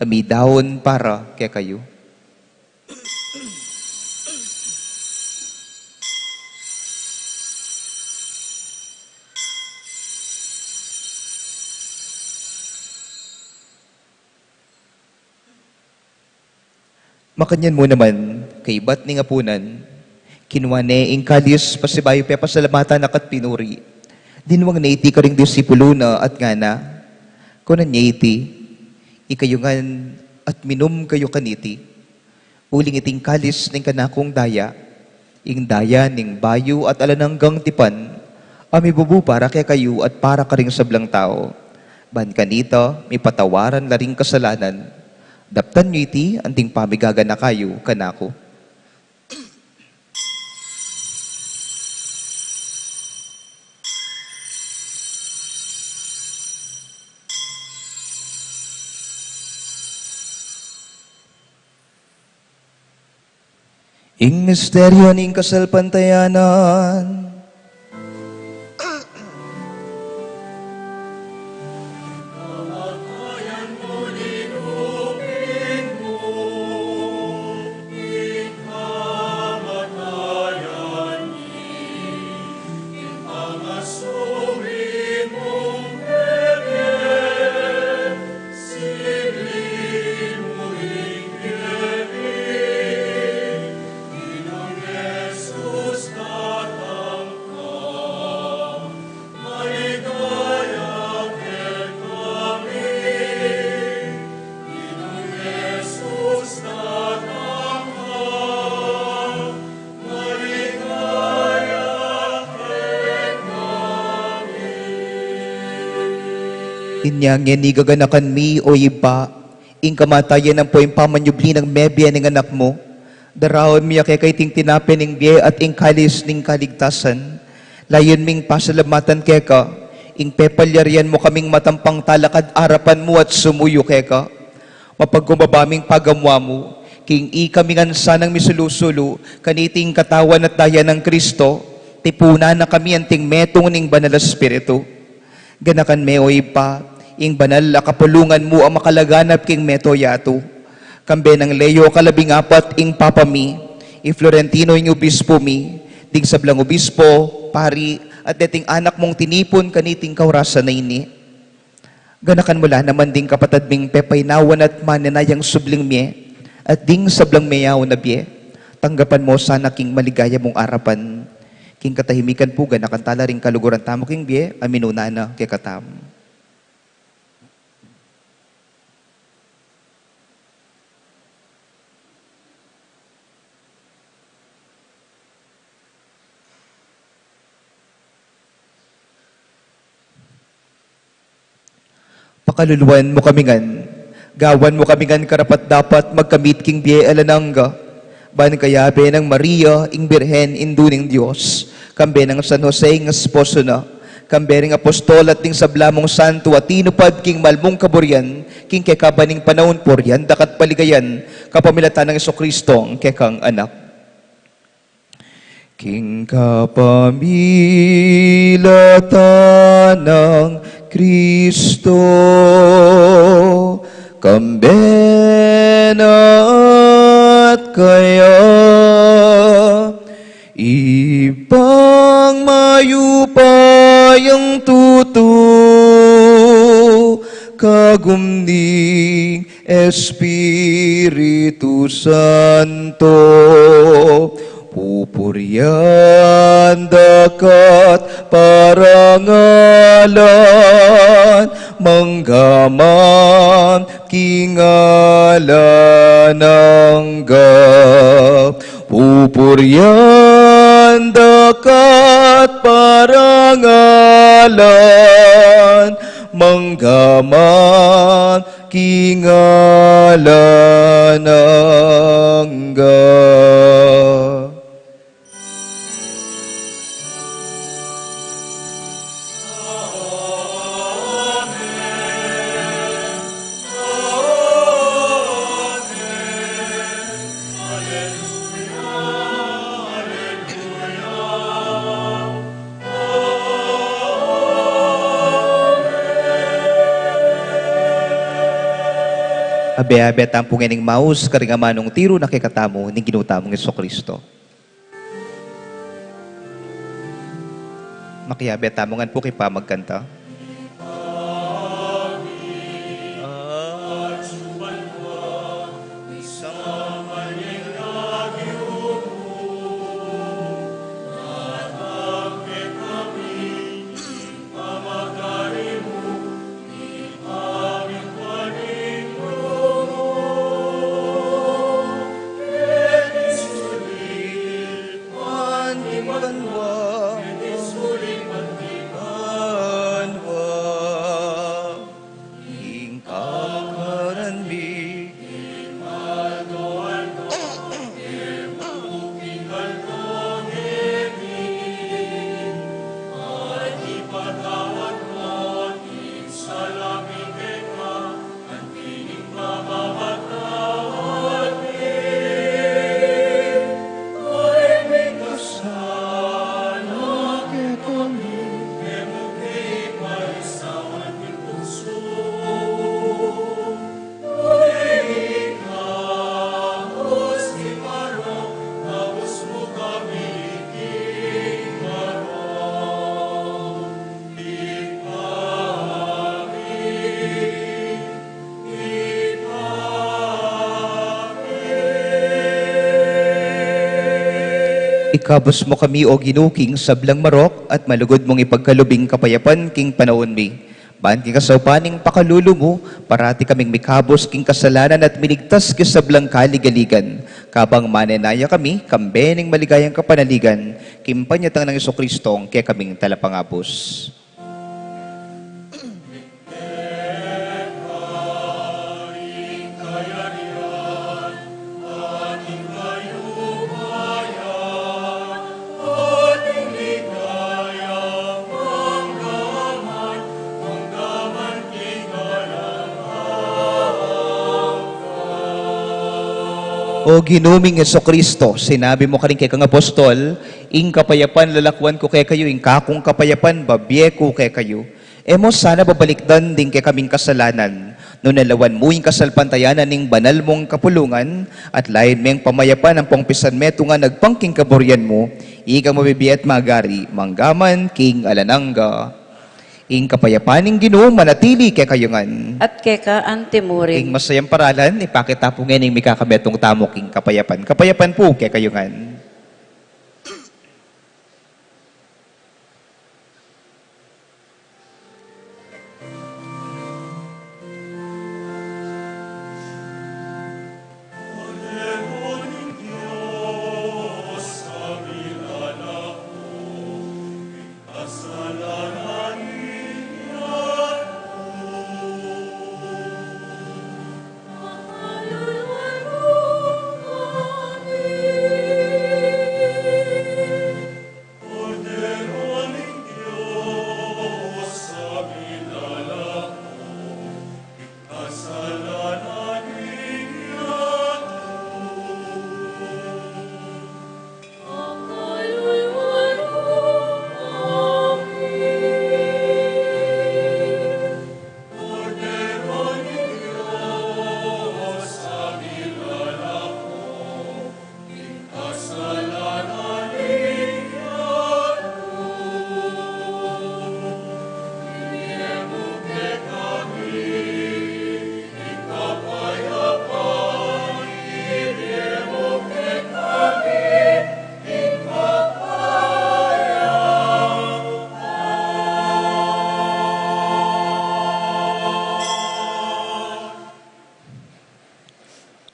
Speaker 3: amidawon para kay kayo. Makanyan mo naman, kay bat ni ngapunan, kinwane ing kalis pasibayo pe pasalamatan nakat pinuri. Dinwang na iti karing disipulo na at ngana. Kunan niya iti, ikayungan at minum kayo kaniti. Uling iting kalis ning kanakong daya, ing daya ning bayo at alananggang tipan, amibubu para kay kayo at para karing sablang tao. Ban kanita, may patawaran laring kasalanan. Daptan niyo iti, anting pamigaga na kayo, kanako. Ing misteryo ning kasalpantayanan, Inyang yan igaganakan mi o iba, ing kamatayan ng po'y pamanyubli ng mebya ng anak mo, darawon mi kay ting tinapin ng biye at ing kalis ning kaligtasan, layon ming pasalamatan keka, ing pepalyarian mo kaming matampang talakad arapan mo at sumuyo keka, mapagkumabaming pagamwa mo, king ikamingan sanang misulusulo, kaniting katawan at daya ng Kristo, tipuna na kami anting metong ning banal na Espiritu. Ganakan me o ipa, ing banal na kapulungan mo ang makalaganap king meto yato. Kambe ng Leo kalabing apat ing papami, i Florentino ing obispo mi, ding sablang obispo, pari, at deting anak mong tinipon kaniting kaurasan na ini. Ganakan mula naman ding kapatad ming pepaynawan at mananayang subling miye, at ding sablang meyaw na biye, tanggapan mo sana king maligaya mong arapan. King katahimikan po, ganakan tala ring kaluguran tamo king biye, aminuna na kay katam. Pakaluluan mo kamingan, gawan mo kamingan karapat dapat magkamit king biye alananga, ban kayabe ng Maria, ing Birhen, induning Diyos, kambe ng San Jose, ing esposo na, kambe ring apostol at ing sablamong santo at tinupad king malmong kaburian, king kekabaning panahon poryan, dakat paligayan, kapamilatan ng Jesucristo, ang kekang anak. King kapamilatan ng Kristo, kambena at kaya, ibang mayupayang tutu, kagumning Espiritu Santo, pupuryan dakat parangalan, manggaman kingalan ng gap. Pupuryan dakat parangalan, manggaman kingalan ng gap. Abe-abe tampong ining maus, karingamanong tiro na kikatamo, ning ginutamong Jesucristo. Makiabe tamongan po kay pa magkanta. Ikabos mo kami o ginuking sablang marok at malugod mong ipagkalubing kapayapan king panahon mi. Baan king kasaupaning pakalulu mo, parati kaming mikabos king kasalanan at minigtas king sablang kaligaligan. Kabang manenaya kami, kambening maligayang kapanaligan, kimpanyatang ng Jesucristo kaya kaming talapangabos. O ginuming Kristo, sinabi mo ka rin kay kang apostol, ing kapayapan lalakwan ko kay kayo, ing kakong kapayapan babye ko kay kayo. Emo sana babalikdan din kay kaming kasalanan, no nalawan mo ing kasalpantayanan ning banal mong kapulungan, at lain meng pamayapan ang pangpisan meto nga nagpangking kaboryan mo, ika mabibiyat magari, manggaman king alananga. Ing kapayapaning Ginoo manatili kay kayungan.
Speaker 1: At keka
Speaker 3: Ing
Speaker 1: antimuring.
Speaker 3: masayang paralan, ipakita po ngayon ing mikakabetong tamok ing kapayapan. Kapayapan po kay kayungan.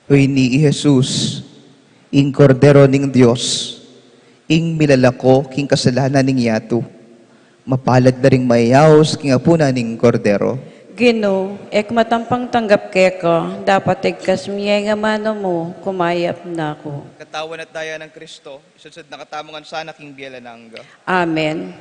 Speaker 3: Uy ni Jesus, ing kordero ning Dios, ing milalako king kasalanan ning yato, mapalad na ring mayaos king apuna ning kordero.
Speaker 1: Ginoo, ek matampang tanggap keko, dapat igkas miya nga mano mo, kumayap na ako.
Speaker 3: Katawan at daya ng Kristo, isusod na katamongan sana king biyalananga.
Speaker 1: Amen.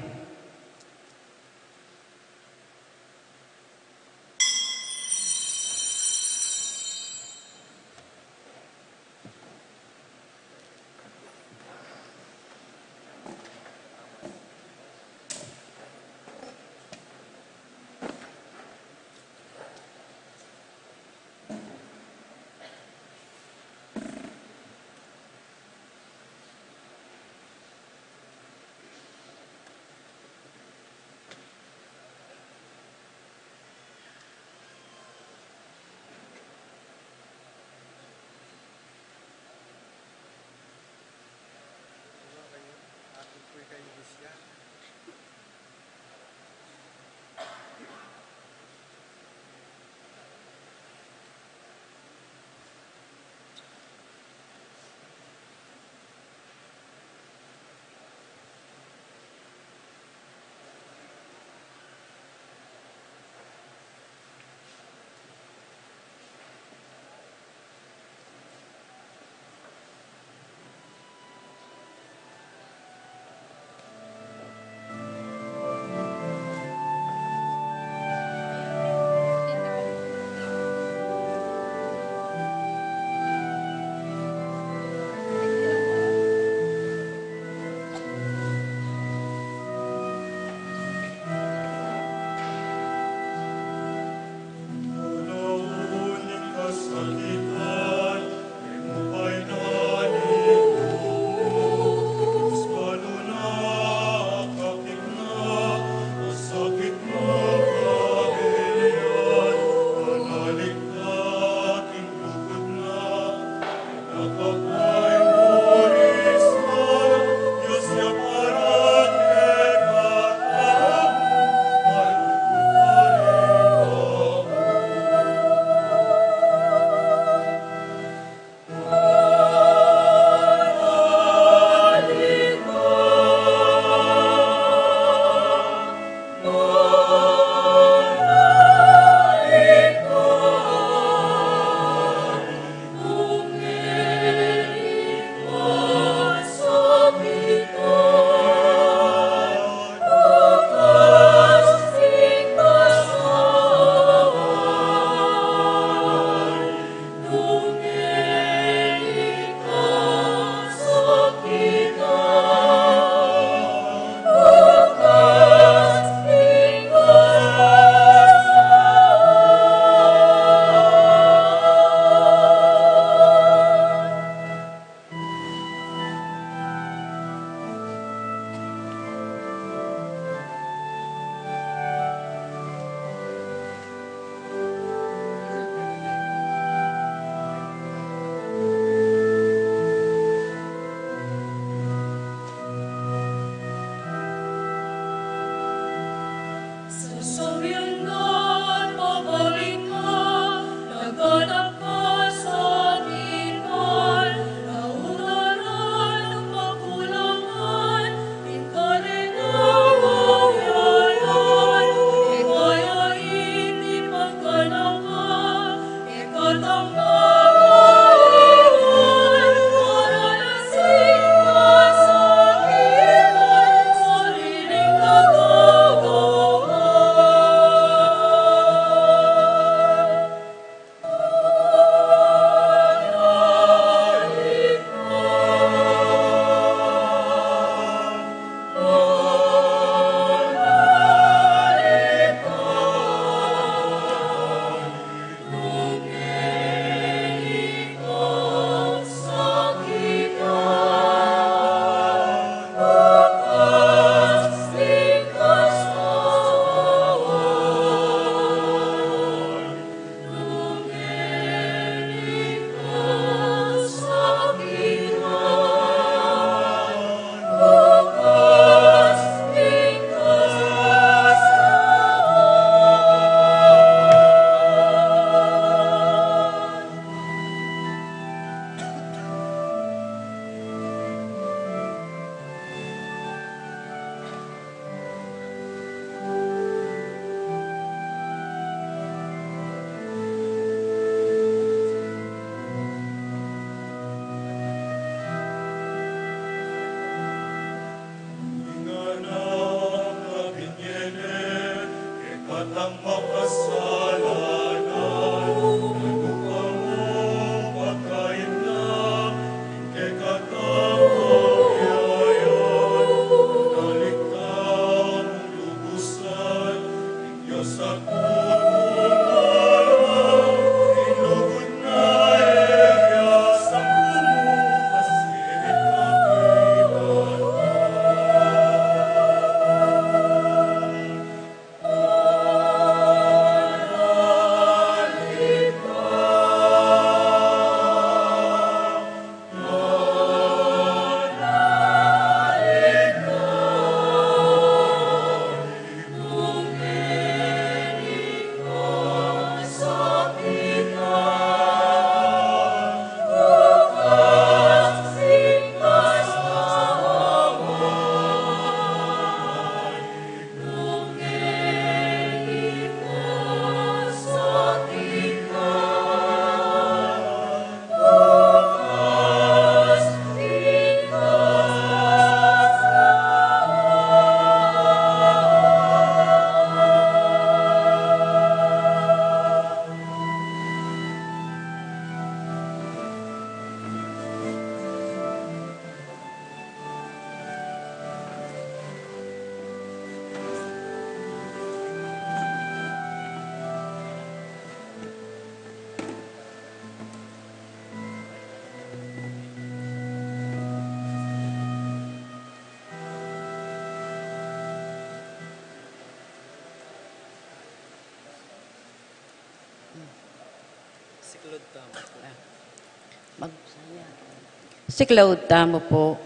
Speaker 1: Si Claude Tamo po.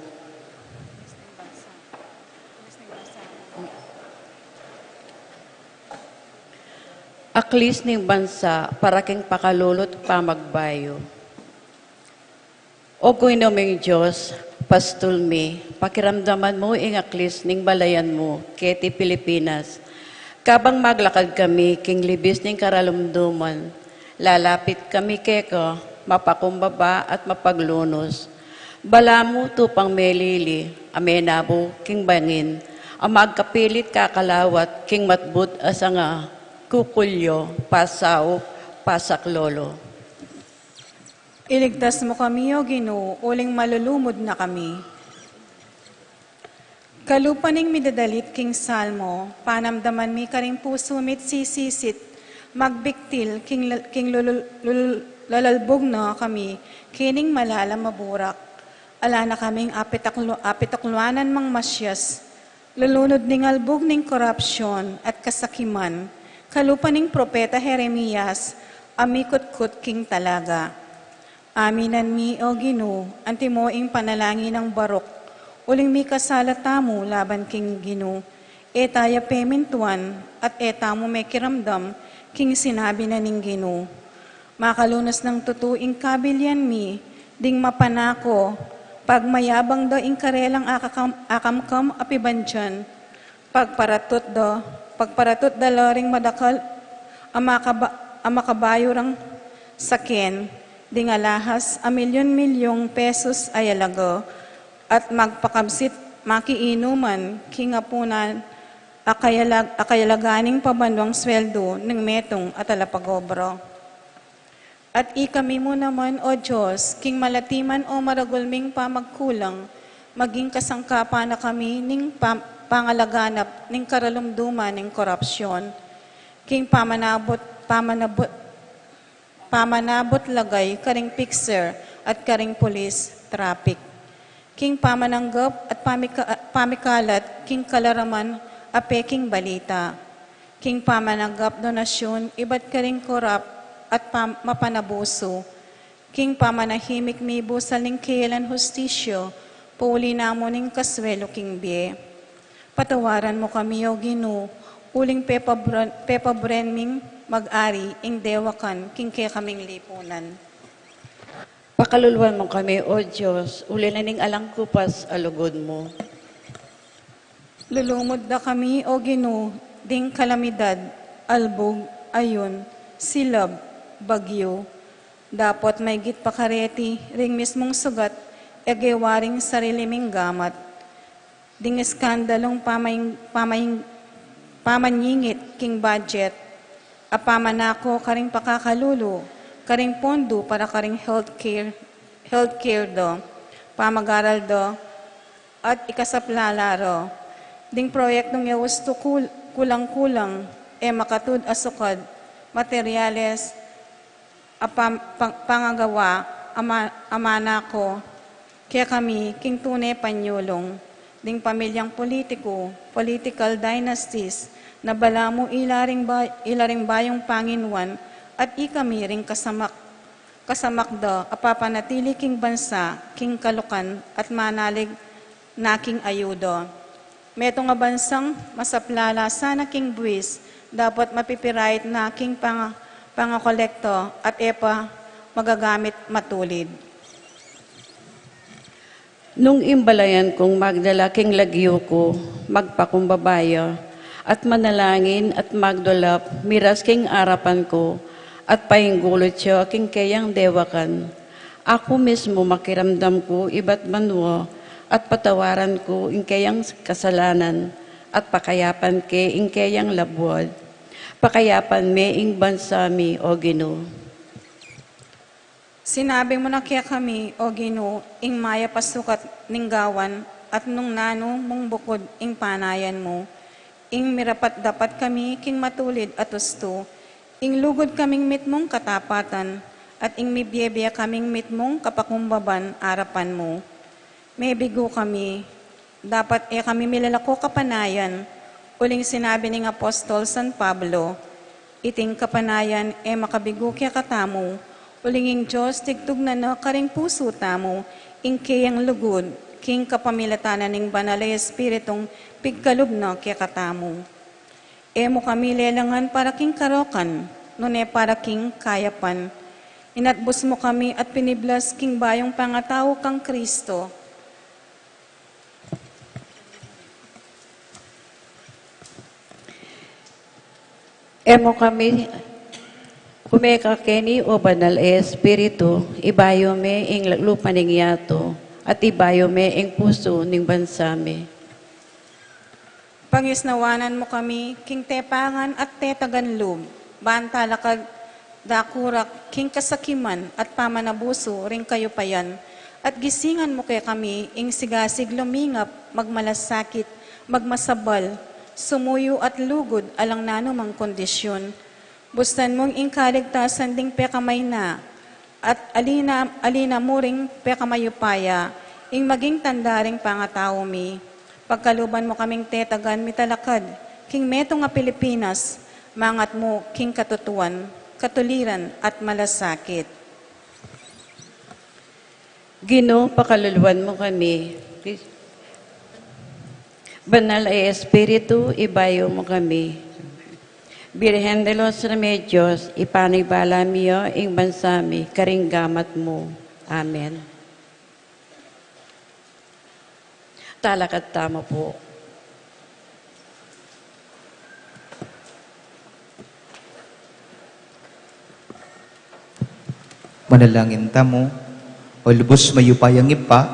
Speaker 1: Aklis ning bansa para king pakalulot pamagbayo. O kung inoming Diyos, pastulmi, pakiramdaman mo ing aklis ning balayan mo, keti Pilipinas. Kabang maglakad kami, king libis ning karalumduman, lalapit kami keko, mapakumbaba at mapaglunos. Balamu tupang melili, amenabo, king bangin, ang magkapilit kakalawat, king matbut asanga, kukulyo, pasaw, pasaklolo.
Speaker 4: Iligtas mo kami, O Ginoo, uling malulumod na kami. Kalupaning midadalit king salmo, panamdaman mi karing puso mit sisisit, magbiktil king lalalbog na kami, kining malala maburak. Ala na kaming apitakluanan mang masyas, lulunod ning albog ning korupsyon at kasakiman, kalupaning propeta Jeremias, amikot-kot king talaga. Aminan mi, O Ginoo, anti mo ing panalangin ng barok, uling mi kasalata mo laban king Ginoo, etaya pemintuan at eta mo may kiramdam, king sinabi na ning Ginoo. Makalunas ng tutuing kabilyan mi, ding mapanako, pagmayabang do ing karelang akamkam apibandyan, pagparatot da loring madakal amakabayo rang saken, ding alahas a milyon-milyong pesos ay alago, at magpakabsit makiinuman kingapunan akayalaganing pabandwang sweldo ng metong at alapagobro. At ikami mo naman, O Diyos, king malatiman o maragulming pamagkulang, maging kasangkapa na kami ning pangalaganap ning karalumduman ning korupsyon, king pamanabot lagay, karing fixer at karing police, traffic. King pamananggap at pamikalat, king kalaraman, apeking balita. King pamananggap donasyon, iba't karing korap at mapanabuso. King pamanahimik mibo sa lingkilan hustisyo, puli namo ning kaswelo king bie. Patawaran mo kami, O Ginoo, uling pepabrenming mag-ari, ing dewakan, king kaya kaming lipunan.
Speaker 1: Pakaluluan mo kami, O Diyos, uli na ning alangkupas alugod mo.
Speaker 4: Lulumod na kami, O Ginoo, ding kalamidad, albog, ayon, silab, bagyo. Dapat may git pakareti, ring mismong sugat, egewaring sariliming gamat. Ding iskandalong pamanyingit king budget, apamanako karing pakakalulu, karing pondo para karing healthcare do, pamagaral do, at ikasaplalaro. Ding proyektong yawasto kulang-kulang, makatud asukad, materyales, pangagawa, amanako, kaya kami, king tunay panyulong, ding pamilyang politiko, political dynasties, na bala mo ilaring bayong Panginuan, at ikami ring kasamak do, apapanatili king bansa, king kalukan, at manalig na king ayudo. Meto nga bansang masaplala sana king buwis, dapat mapipirayit na king pangakolekto, at magagamit matulid.
Speaker 1: Nung imbalayan kong magdalaking lagyo ko, magpakumbabaya, at manalangin at magdulap, miras king arapan ko, at pahinggulot siya king kayang dewakan. Ako mismo makiramdam ko iba't manwa, at patawaran ko ing kayang kasalanan, at pakayapan ke ing kayang labwad. Pakayapan me ing bansami, O Ginoo.
Speaker 4: Sinabi mo na kaya kami, O Ginoo, ing maya pasukat ning gawan, at nung nano mong bukod ing panayan mo, ing mirapat dapat kami king matulid at usto, ing lugod kaming mitmong katapatan, at ing mibiyebya kaming mitmong kapakumbaban arapan mo. May bigo kami, dapat kami milalako kapanayan, uling sinabi ng Apostol San Pablo, iting kapanayan makabigo kaya katamo, ulinging Diyos tigtug na karing puso tamo, ing kayang lugod, king kapamilatanan ng banalay espiritong pigkalub na kaya katamo. Mo kami lelangan para king karokan, nune para king kayapan. Inatbos mo kami at piniblas king bayong pangatao kang Kristo.
Speaker 1: Emo kami kumeka keni o banal espiritu, ibayo me ing lupa ning yato, at ibayo me ing puso ning bansami.
Speaker 4: Pangisnawanan mo kami, king tepangan at tetaganlub, bantalakag dakurak, king kasakiman at pamanabuso ring kayo payan, at gisingan mo kay kami, ing sigasig lumingap, magmalasakit, magmasabal, sumuyo at lugod alang nanumang kondisyon. Bustan mong ingkaligtasan ding pekamay na, at alina mo ring pekamayupaya, ing maging tandaring pangatao mi. Pagkaluban mo kaming tetagan mitalakad, king meto nga Pilipinas, mangat mo king katutuan, katuliran at malasakit.
Speaker 1: Ginoo, pakaluluwan mo kami. Banal ay Espiritu, ibayo mo kami. Birhen de los Remedios, ipanibala miyo ing bansami, karinggamat mo. Amen. Talakad tama po.
Speaker 3: Manalangin tamo, o lubos mayupayang ipa,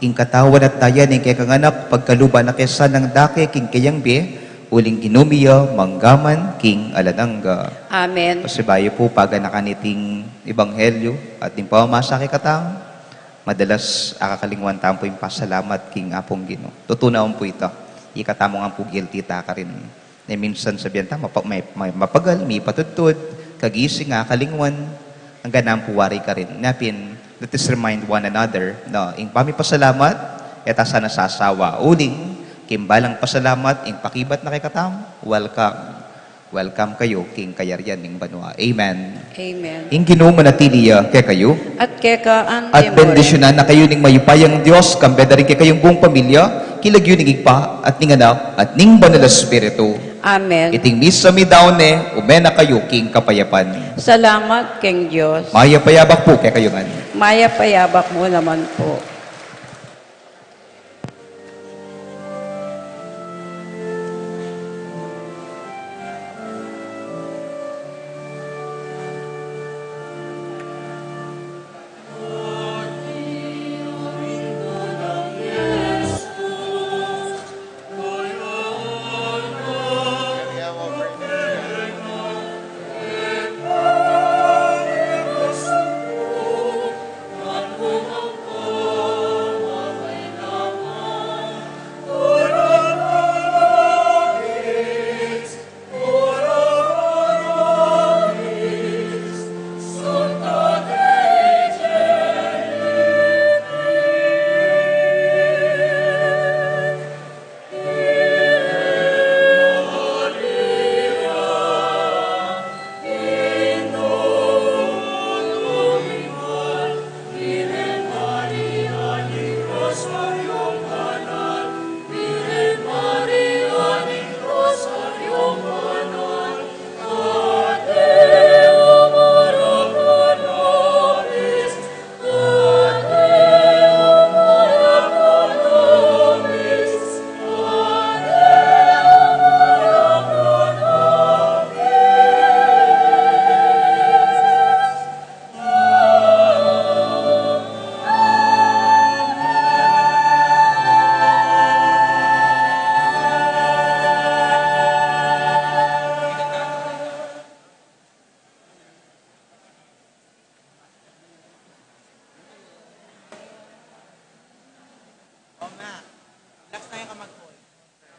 Speaker 3: ing katawan at tayan ing kakanganak, pagkaluba na kesa ng dake, king kayang be, uling ginumiya, manggaman, king alanangga.
Speaker 1: Amen.
Speaker 3: Pasibayo po paganakaniting ebanghelyo at yung pamamasa kay katang, madalas akakalingwan tampo yung pasalamat king apong Ginoo. Tutunawan po ito. Ikatamo nga po guilty ta ka rin. Na minsan sabihan ta, may mapagal, may patutod, kagising akakalingwan, ang ganang puwari ka rin. Napin, let us remind one another na ing pamipasalamat, eta sana sasawa. Uling, kimbalang pasalamat, ing pakibat na kay katam, welcome. Welcome kayo, king kayaryan ning banwa. Amen.
Speaker 1: Amen.
Speaker 3: Ing Ginoo manatiliya kay kayo,
Speaker 1: At keka ang
Speaker 3: at bendisyonan na kayo ning mayupayang Diyos, kambeda rin kay kayong buong pamilya, kilagyo ning igpa, at ning anak, at ning banal na Espiritu.
Speaker 1: Amen.
Speaker 3: Iting misa mi daone, umena kayo, king kapayapan.
Speaker 1: Salamat, King Diyos.
Speaker 3: Maya payabak po kay kayo man.
Speaker 1: Maya payabak mo naman po.